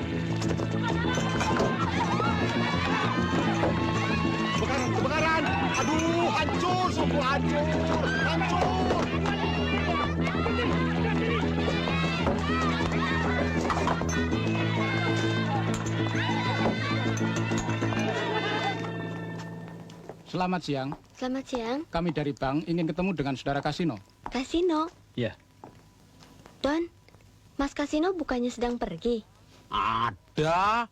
[SPEAKER 15] Kebakaran. Aduh, hancur, suku hancur.
[SPEAKER 17] Selamat siang.
[SPEAKER 1] Selamat siang.
[SPEAKER 17] Kami dari bank ingin ketemu dengan saudara Kasino.
[SPEAKER 1] Kasino?
[SPEAKER 17] Iya.
[SPEAKER 1] Don, Mas Kasino bukannya sedang pergi?
[SPEAKER 2] Ada.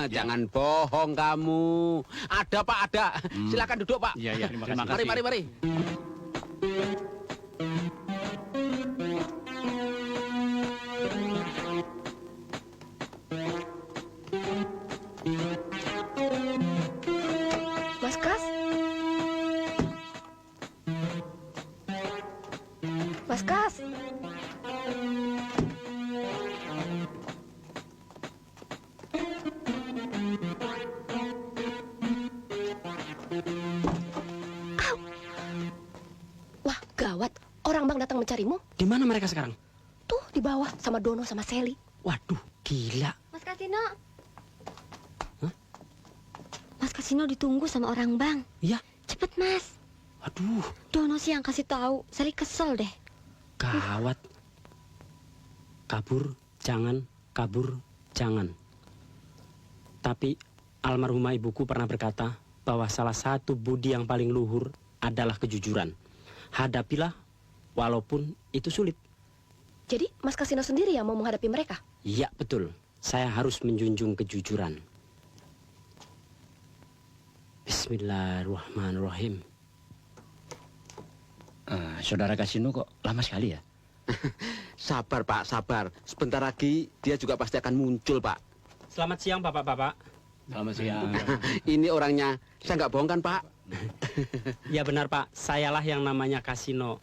[SPEAKER 2] Jangan bohong kamu. Ada, Pak, ada. Silakan duduk, Pak.
[SPEAKER 17] Iya, terima kasih.
[SPEAKER 2] Mari.
[SPEAKER 8] Mas Kas? Mas Kas? Au! Wah, gawat. Orang Bang datang mencarimu.
[SPEAKER 5] Di mana mereka sekarang?
[SPEAKER 8] Tuh, di bawah sama Dono sama Sally.
[SPEAKER 5] Waduh, gila.
[SPEAKER 1] Mas Kasino. Mas Kasino ditunggu sama orang Bang.
[SPEAKER 5] Iya.
[SPEAKER 1] Cepet, Mas.
[SPEAKER 5] Aduh,
[SPEAKER 1] Dono sih yang kasih tahu. Sally kesel deh.
[SPEAKER 5] gawat.
[SPEAKER 10] Kabur, jangan. Tapi almarhumah ibuku pernah berkata bahwa salah satu budi yang paling luhur adalah kejujuran. Hadapilah walaupun itu sulit.
[SPEAKER 8] Jadi, Mas Kasino sendiri yang mau menghadapi mereka?
[SPEAKER 10] Iya, betul. Saya harus menjunjung kejujuran. Bismillahirrahmanirrahim.
[SPEAKER 7] Saudara Kasino kok lama sekali ya?
[SPEAKER 2] Sabar, Pak, sabar. Sebentar lagi dia juga pasti akan muncul, Pak.
[SPEAKER 4] Selamat siang, Bapak-bapak.
[SPEAKER 7] Selamat siang.
[SPEAKER 2] Ini orangnya. Saya nggak bohong kan, Pak?
[SPEAKER 4] Ya benar, Pak. Sayalah yang namanya Kasino.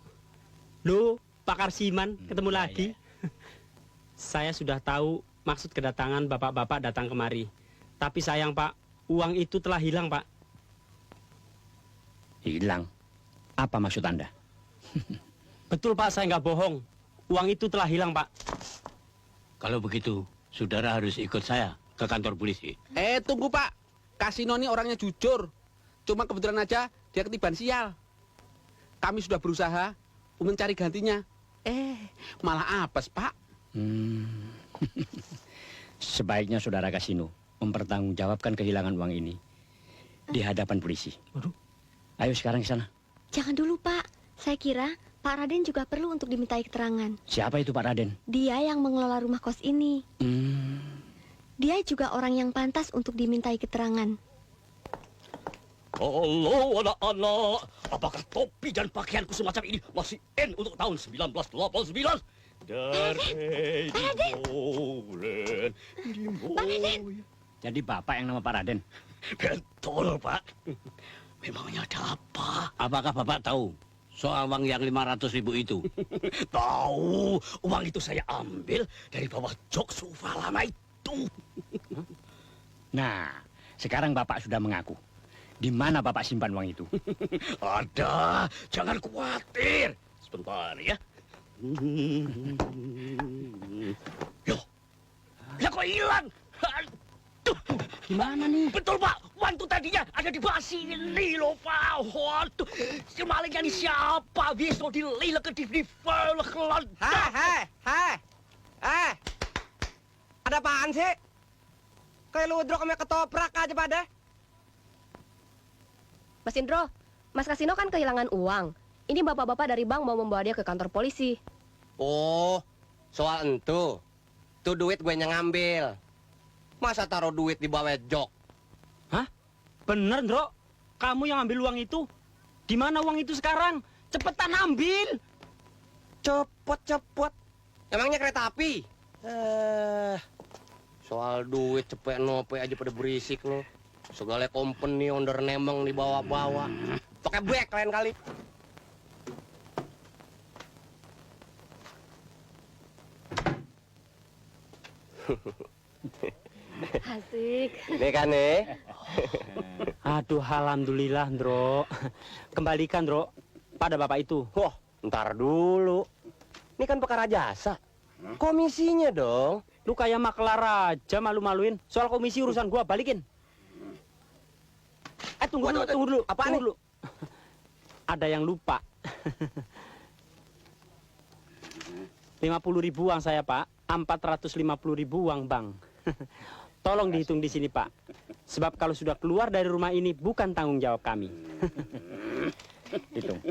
[SPEAKER 4] Loh, Pak Karsiman, ketemu lagi. Saya sudah tahu maksud kedatangan bapak-bapak datang kemari. Tapi sayang, Pak, uang itu telah hilang, Pak.
[SPEAKER 7] Hilang? Apa maksud Anda?
[SPEAKER 4] Betul, Pak, saya nggak bohong. Uang itu telah hilang, Pak.
[SPEAKER 10] Kalau begitu, saudara harus ikut saya ke kantor polisi.
[SPEAKER 2] Tunggu, Pak. Kasino ini orangnya jujur. Cuma kebetulan aja dia ketiban sial. Kami sudah berusaha mencari gantinya. Malah apes, Pak.
[SPEAKER 7] Sebaiknya saudara Kasino mempertanggungjawabkan kehilangan uang ini di hadapan polisi.
[SPEAKER 10] Ayo sekarang ke sana.
[SPEAKER 1] Jangan dulu, Pak. Saya kira Pak Raden juga perlu untuk dimintai keterangan.
[SPEAKER 10] Siapa itu Pak Raden?
[SPEAKER 1] Dia yang mengelola rumah kos ini. Dia juga orang yang pantas untuk dimintai keterangan.
[SPEAKER 10] Halo anak-anak, apakah topi dan pakaianku semacam ini masih untuk tahun 1989? Dari Molen,
[SPEAKER 4] Jadi Bapak yang nama Pak Raden?
[SPEAKER 10] Betul, Pak. Memangnya ada apa?
[SPEAKER 4] Apakah Bapak tahu soal uang yang 500.000 itu?
[SPEAKER 10] Tahu, uang itu saya ambil dari bawah jok sofa lama itu.
[SPEAKER 4] Nah, sekarang Bapak sudah mengaku. Di mana Bapak simpan uang itu?
[SPEAKER 10] Ada, jangan khawatir. Sebentar ya. Loh, lah kok hilang? Aduh,
[SPEAKER 4] gimana nih?
[SPEAKER 10] Betul Pak, uang itu tadinya ada di bawah sini loh Pak. Waduh, si malingnya ini siapa? Bisa dilihat ke TV kelan.
[SPEAKER 5] Hai. Ada apaan sih? Kayak ludruk sama ketoprak aja pada.
[SPEAKER 8] Mas Indro, Mas Kasino kan kehilangan uang. Ini bapak-bapak dari bank mau membawa dia ke kantor polisi.
[SPEAKER 5] Oh, soal itu. Tuh duit gue yang ngambil. Masa taruh duit di bawah jok?
[SPEAKER 4] Hah? Bener, Ndro? Kamu yang ambil uang itu? Di mana uang itu sekarang? Cepetan ambil!
[SPEAKER 5] Cepet. Emangnya kereta api? Soal duit cepet nope aja pada berisik nih. Segala company onder nemeng di bawah-bawah. Pakai back lain kali.
[SPEAKER 8] Asik.
[SPEAKER 5] Nih kan nih.
[SPEAKER 4] Aduh, alhamdulillah, Ndro. Kembalikan, Ndro, pada Bapak itu.
[SPEAKER 5] Wah, ntar dulu. Ini kan perkara jasa. Komisinya dong.
[SPEAKER 4] Lu kayak makelar aja, malu-maluin. Soal komisi urusan gua, balikin. Tunggu dulu.
[SPEAKER 5] Apaan
[SPEAKER 4] dulu. Ada yang lupa. 50.000 uang saya, Pak. 450.000 uang bank. Tolong dihitung di sini, Pak. Sebab kalau sudah keluar dari rumah ini bukan tanggung jawab kami. Hitung.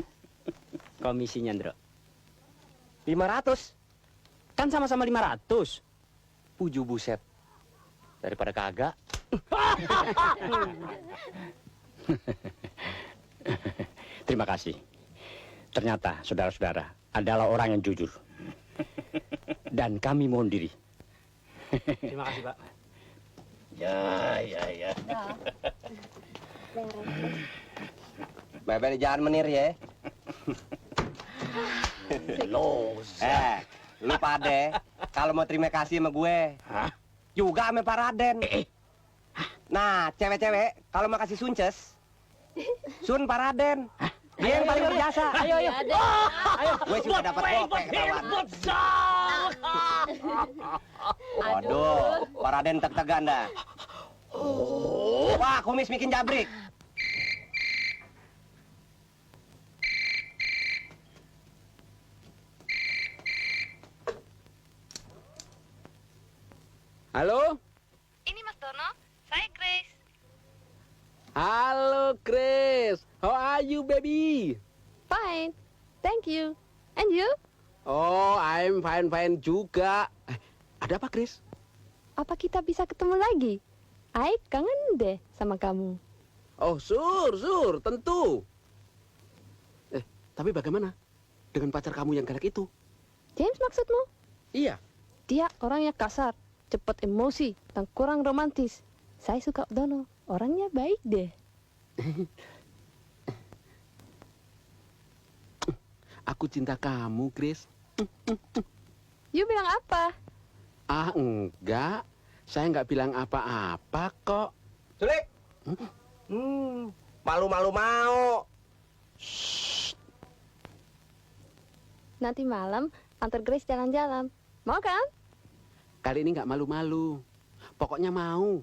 [SPEAKER 4] Komisinya, Ndro.
[SPEAKER 5] 500.
[SPEAKER 4] Kan sama-sama 500.
[SPEAKER 5] Puju buset. Daripada kagak.
[SPEAKER 4] Terima kasih. Ternyata saudara-saudara adalah orang yang jujur. Dan kami mohon diri. Terima kasih, Pak.
[SPEAKER 10] Ya.
[SPEAKER 5] Bebe jangan menir ya. Lu pade, kalau mau terima kasih sama gue, juga sama Pak Raden. Nah, cewek-cewek kalau mau kasih sunces, sun Pak Raden. Dia yang paling berjasa.
[SPEAKER 8] Ayo.
[SPEAKER 5] Gue sudah dapat gopek ketahuan. Waduh, Pak Raden teg-tegan dah. Wah, kumis bikin jabrik.
[SPEAKER 2] Halo?
[SPEAKER 3] Ini Mas Dono, saya Grace.
[SPEAKER 2] Halo, Grace. How are you, baby?
[SPEAKER 3] Fine, thank you. And you?
[SPEAKER 2] Oh, I'm fine juga. Ada apa, Grace?
[SPEAKER 3] Apa kita bisa ketemu lagi? I kangen deh sama kamu.
[SPEAKER 2] Oh, sur, tentu. Tapi bagaimana dengan pacar kamu yang galak itu?
[SPEAKER 3] James maksudmu?
[SPEAKER 2] Iya.
[SPEAKER 3] Dia orangnya kasar, cepat emosi, dan kurang romantis. Saya suka Dono, orangnya baik deh.
[SPEAKER 2] Aku cinta kamu, Grace.
[SPEAKER 3] You bilang apa?
[SPEAKER 2] Ah, enggak. Saya enggak bilang apa-apa kok.
[SPEAKER 5] Sulik. Malu-malu mau.
[SPEAKER 3] Nanti malam antar Grace jalan-jalan. Mau kan?
[SPEAKER 2] Kali ini enggak malu-malu. Pokoknya mau.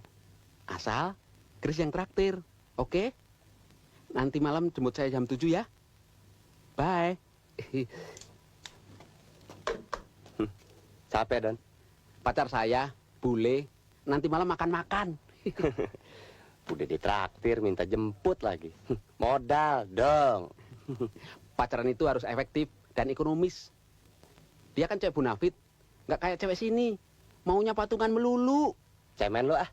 [SPEAKER 2] Asal Grace yang traktir. Oke? Nanti malam jemput saya jam 7 ya. Bye.
[SPEAKER 5] Capek, Don.
[SPEAKER 2] Pacar saya, bule, nanti malam makan-makan.
[SPEAKER 5] Udah ditraktir, minta jemput lagi. Modal dong.
[SPEAKER 2] Pacaran itu harus efektif dan ekonomis. Dia kan cewek bonafit, nggak kayak cewek sini. Maunya patungan melulu.
[SPEAKER 5] Cemen lo ah.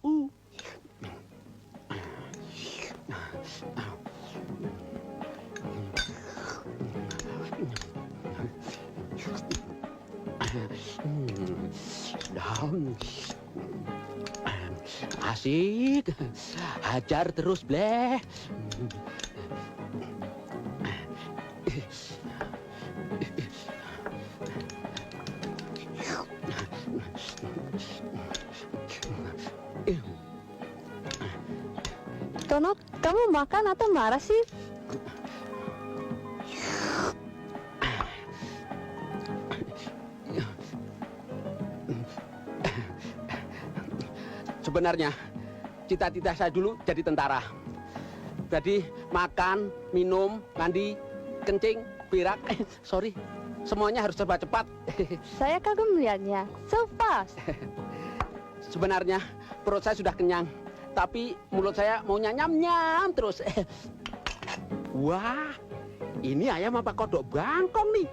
[SPEAKER 2] Down. Asik. Hajar terus, bleh.
[SPEAKER 3] Tono, kamu makan atau marah sih?
[SPEAKER 2] Sebenarnya, cita-cita saya dulu jadi tentara. Jadi makan, minum, mandi, kencing, berak, sorry, semuanya harus serba cepat.
[SPEAKER 3] Saya kagum melihatnya, so fast.
[SPEAKER 2] Sebenarnya perut saya sudah kenyang, tapi mulut saya maunya nyam-nyam terus. Wah, ini ayam apa kodok bangkong nih?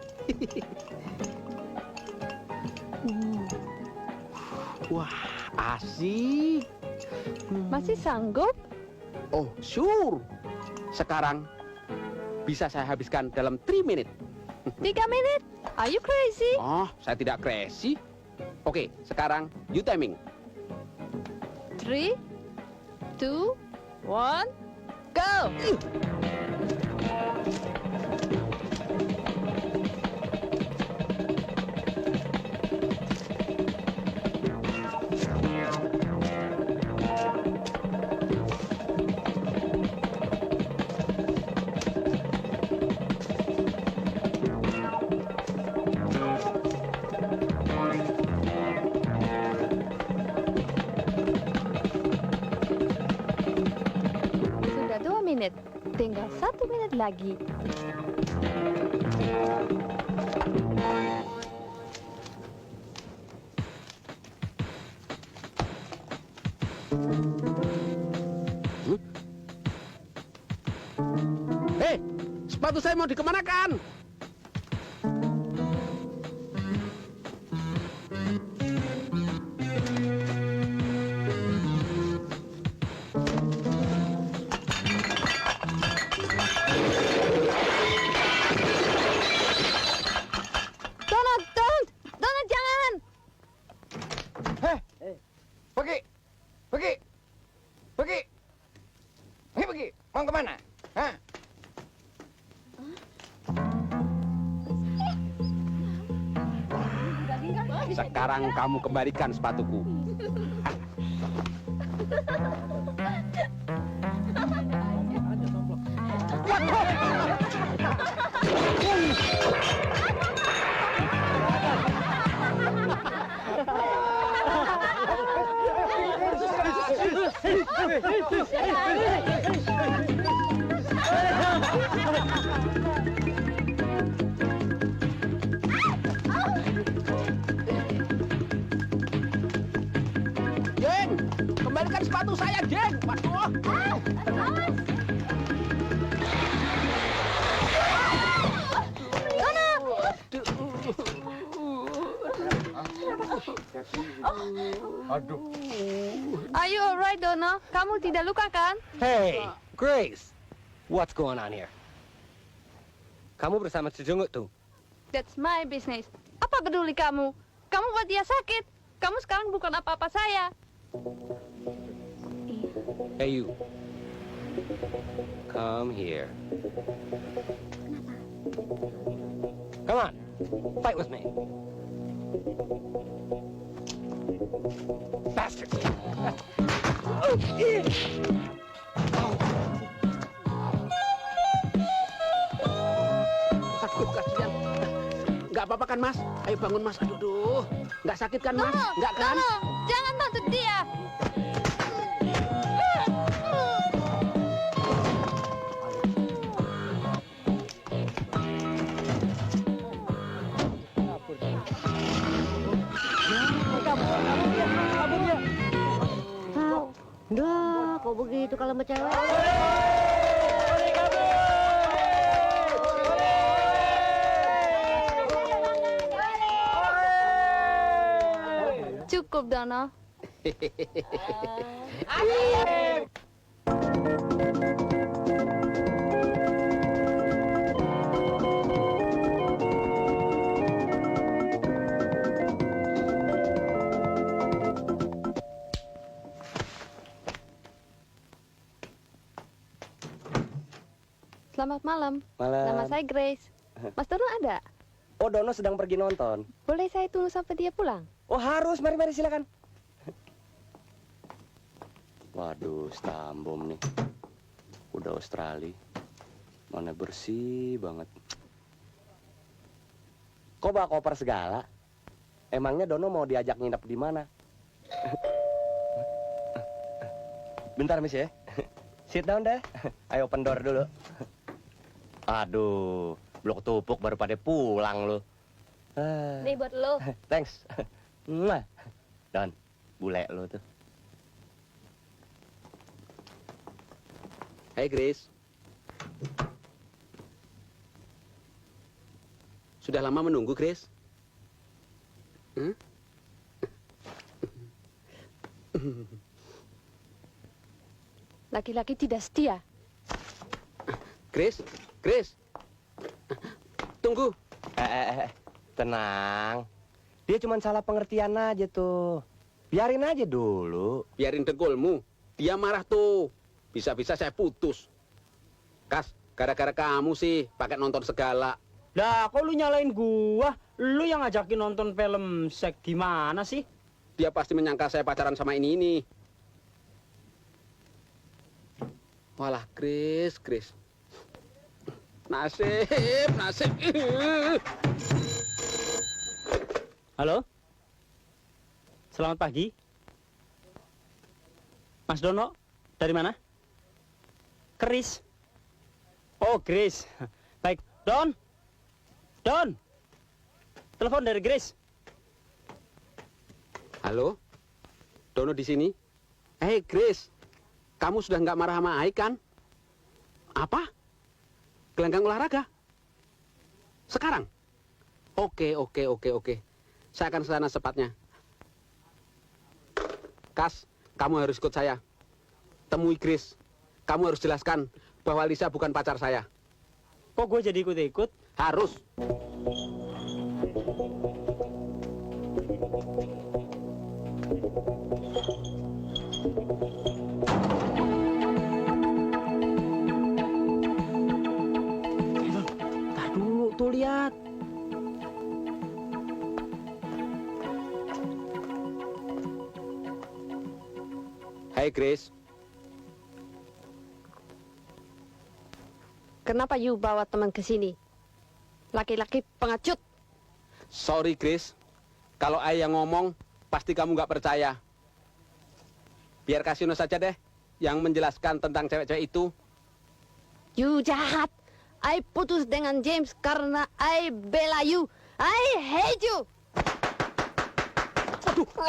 [SPEAKER 2] Wah, asik.
[SPEAKER 3] Masih sanggup?
[SPEAKER 2] Oh, sure. Sekarang bisa saya habiskan dalam 3 menit.
[SPEAKER 3] 3 menit? Are you crazy?
[SPEAKER 2] Oh, saya tidak crazy. Oke, sekarang you timing.
[SPEAKER 3] 3, 2, 1, go! Sudah 2 menit, tinggal 1 menit lagi.
[SPEAKER 2] Hei, sepatu saya mau dikemanakan?
[SPEAKER 3] Donat, jangan!
[SPEAKER 11] Pergi, mau kemana? Hah?
[SPEAKER 2] Sekarang kamu kembalikan sepatuku. Jeng, kembalikan sepatu saya, Jeng. Waduh.
[SPEAKER 11] Aduh.
[SPEAKER 3] Are you alright, Dono? Kamu tidak luka kan?
[SPEAKER 5] Hey, Grace. What's going on here? Kamu bersama Sejungut tuh?
[SPEAKER 3] That's my business. Apa peduli kamu? Kamu buat dia sakit. Kamu sekarang bukan apa-apa saya.
[SPEAKER 5] Hey you. Come here. Come on. Fight with me. Bastard.
[SPEAKER 2] Sakit kasihan. Nggak apa-apa kan, Mas? Ayo bangun, Mas. Aduh. Nggak sakit kan, Mas? Nggak kan?
[SPEAKER 3] Dono, jangan bantu dia.
[SPEAKER 5] Nggak, kau
[SPEAKER 8] Oh begitu kalau sama cewek.
[SPEAKER 3] Cukup, Dono. Selamat malam.
[SPEAKER 5] Malam.
[SPEAKER 3] Nama saya Grace. Mas Dono ada?
[SPEAKER 5] Oh, Dono sedang pergi nonton.
[SPEAKER 3] Boleh saya tunggu sampai dia pulang?
[SPEAKER 5] Oh, harus. Mari silakan. Waduh, Stambom nih. Udah Australia. Mana bersih banget. Kok bawa koper segala? Emangnya Dono mau diajak nginep di mana? Bentar, Miss ya. Sit down deh. Ayo open door dulu. Aduh, belum ketupuk baru pada pulang lo.
[SPEAKER 8] Nih buat lo.
[SPEAKER 5] Thanks. Mwah. Don, bule lo tuh.
[SPEAKER 2] Hai Grace. Sudah lama menunggu Grace? Hmm?
[SPEAKER 3] Laki-laki tidak setia.
[SPEAKER 2] Grace, Grace. Tunggu.
[SPEAKER 5] Tenang. Dia cuma salah pengertian aja tuh. Biarin aja dulu.
[SPEAKER 2] Biarin dengkulmu. Dia marah tuh. Bisa-bisa saya putus. Kas, gara-gara kamu sih pakai nonton segala.
[SPEAKER 4] Lah, kok lu nyalain gua? Lu yang ngajakin nonton film seks gimana sih?
[SPEAKER 2] Dia pasti menyangka saya pacaran sama ini. Walah, Grace, Grace. Nasib.
[SPEAKER 4] Halo? Selamat pagi. Mas Dono, dari mana? Keris. Oh, Grace. Baik, Don. Telepon dari Grace.
[SPEAKER 2] Halo? Dono di sini? Grace. Kamu sudah nggak marah sama Ai kan? Apa? Gelanggang olahraga? Sekarang? Oke. Saya akan kesana secepatnya. Kas, kamu harus ikut saya. Temui Grace. Kamu harus jelaskan bahwa Lisa bukan pacar saya.
[SPEAKER 4] Kok gue jadi ikut-ikut?
[SPEAKER 2] Harus.
[SPEAKER 4] Tuh lihat.
[SPEAKER 2] Hai Grace.
[SPEAKER 3] Kenapa you bawa teman ke sini? Laki-laki pengecut.
[SPEAKER 2] Sorry Grace. Kalau Ai yang ngomong, pasti kamu nggak percaya. Biar Kasino saja deh yang menjelaskan tentang cewek-cewek itu.
[SPEAKER 3] You jahat. I putus dengan James karena I bela you. I hate you.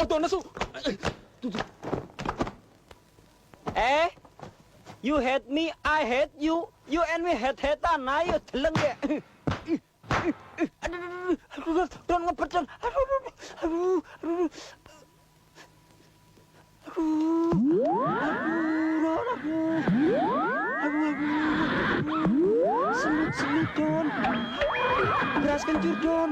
[SPEAKER 2] Aduh, nesu.
[SPEAKER 4] You hate me, I hate you. You and me hate-hatean. Ayo, teleng ya. Aduh, Don ngepet, Don. Aduh. Semut, Don. Beras kencur, Don.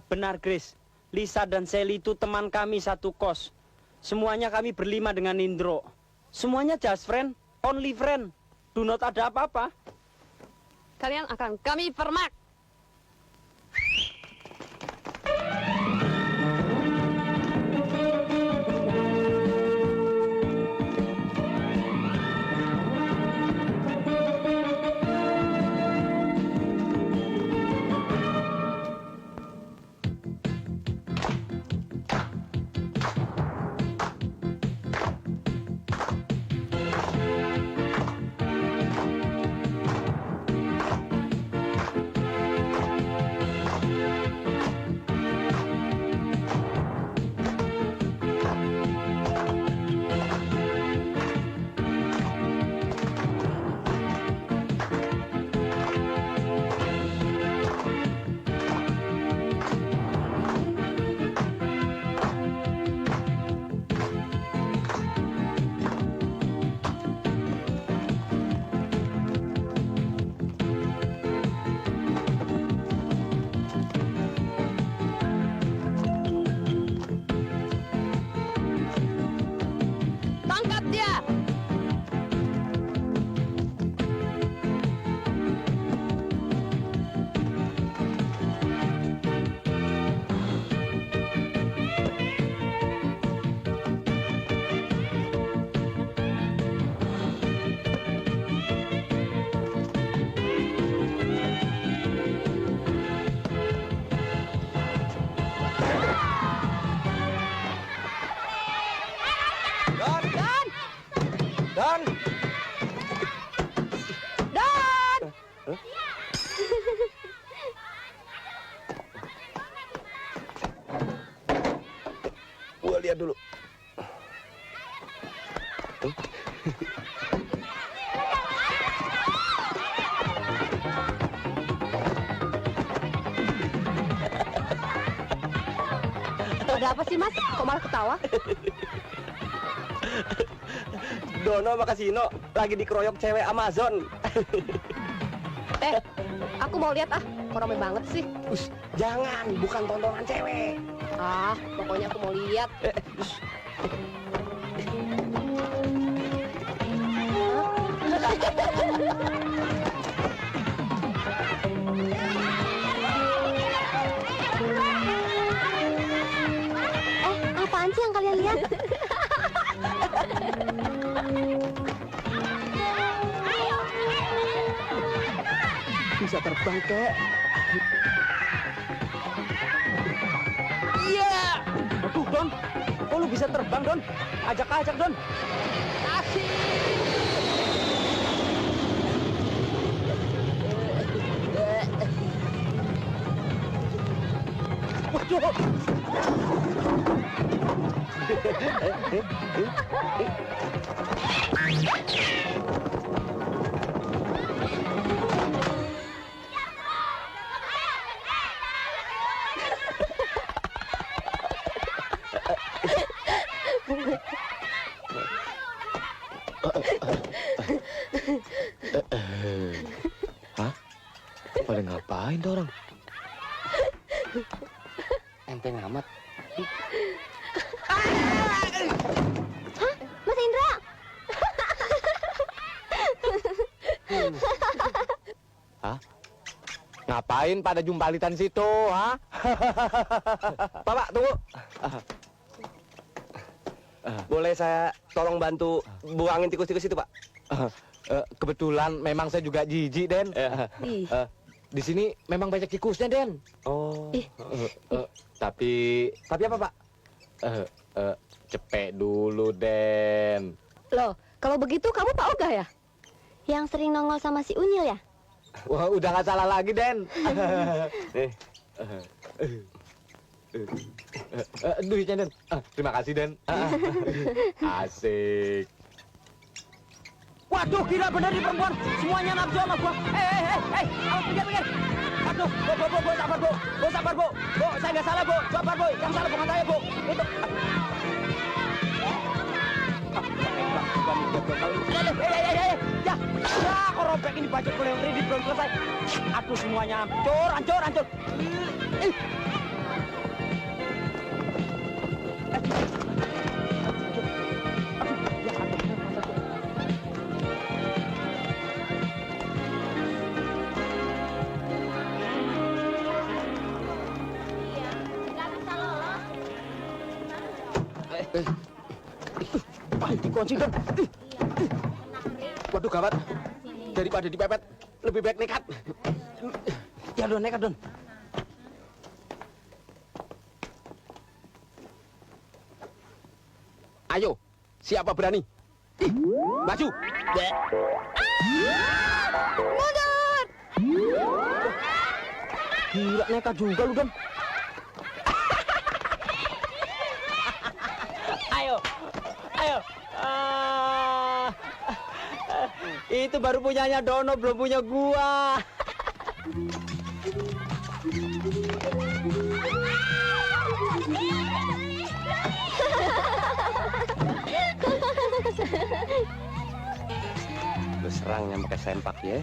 [SPEAKER 4] Benar, Grace. Lisa dan Sally itu teman kami satu kos. Semuanya kami berlima dengan Indro. Semuanya just friend, only friend. Do not ada apa-apa.
[SPEAKER 3] Kalian akan kami permak.
[SPEAKER 12] lihat dulu.
[SPEAKER 8] Ada apa sih, Mas? Kok malah ketawa?
[SPEAKER 5] Dono sama Kasino lagi dikeroyok cewek Amazon.
[SPEAKER 8] Aku mau lihat ah. Kok rame banget sih?
[SPEAKER 5] Jangan, bukan tontonan cewek.
[SPEAKER 8] Ah, pokoknya aku mau lihat.
[SPEAKER 1] Apaan sih yang kalian lihat?
[SPEAKER 5] Bisa terbang, Kek.
[SPEAKER 6] Iya. Aduh, Don. Kok lu bisa terbang, Don? Ajak, Don. Asik. Waduh.
[SPEAKER 12] Hah? Pada ngapain tuh orang?
[SPEAKER 5] Enteng amat.
[SPEAKER 1] Hah? Mas Indra?
[SPEAKER 12] Hah? Ngapain pada jumpalitan situ, ha?
[SPEAKER 5] Pak, tunggu. Boleh saya tolong bantu buangin tikus-tikus itu, Pak?
[SPEAKER 12] Kebetulan memang saya juga jijik, Den. Di sini memang banyak tikusnya, Den.
[SPEAKER 5] Oh.
[SPEAKER 12] Tapi apa, Pak? Cepet dulu, Den.
[SPEAKER 8] Loh, kalau begitu kamu Pak Ogah ya?
[SPEAKER 1] Yang sering nongol sama si Unyil ya?
[SPEAKER 12] Wah, udah nggak salah lagi, Den. Duitnya, Den. Terima kasih, Den. Asik.
[SPEAKER 6] Waduh, gila bener nih perempuan. Semuanya nafsu sama gua. Awas pikir. Aduh, Bu, sabar, Bu. Bu, sabar, Bu. Bu, saya nggak salah, Bu. Sabar, Bu. Yang salah bukan saya, Bu. Itu. Ya, kok robek ini baju gue yang kredit belum selesai. Aduh, semuanya hancur.
[SPEAKER 12] Dikunci, Don. Waduh, gawat. Daripada dipepet, lebih baik nekat.
[SPEAKER 6] Ya, Don, nekat, Don.
[SPEAKER 2] Ayo, siapa berani? Maju.
[SPEAKER 8] Mundur!
[SPEAKER 6] Gila, nekat juga lu, Don. Ayo. Itu baru punyanya Dono, belum punya gua.
[SPEAKER 5] Lu serangnya pakai sempak ya.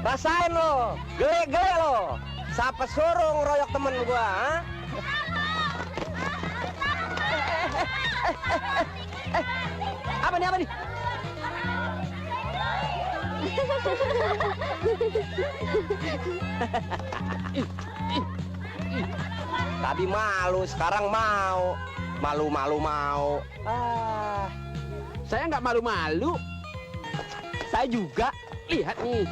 [SPEAKER 5] Rasain lo, gele lo. Siapa suruh ngeroyok temen gua, ha?
[SPEAKER 6] Apa nih?
[SPEAKER 5] Tadi malu, sekarang mau. Malu mau.
[SPEAKER 2] Saya nggak malu-malu. Saya juga. Lihat nih.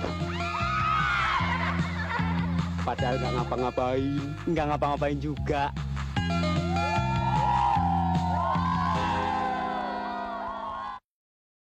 [SPEAKER 2] Padahal nggak ngapa-ngapain.
[SPEAKER 4] Nggak ngapa-ngapain juga.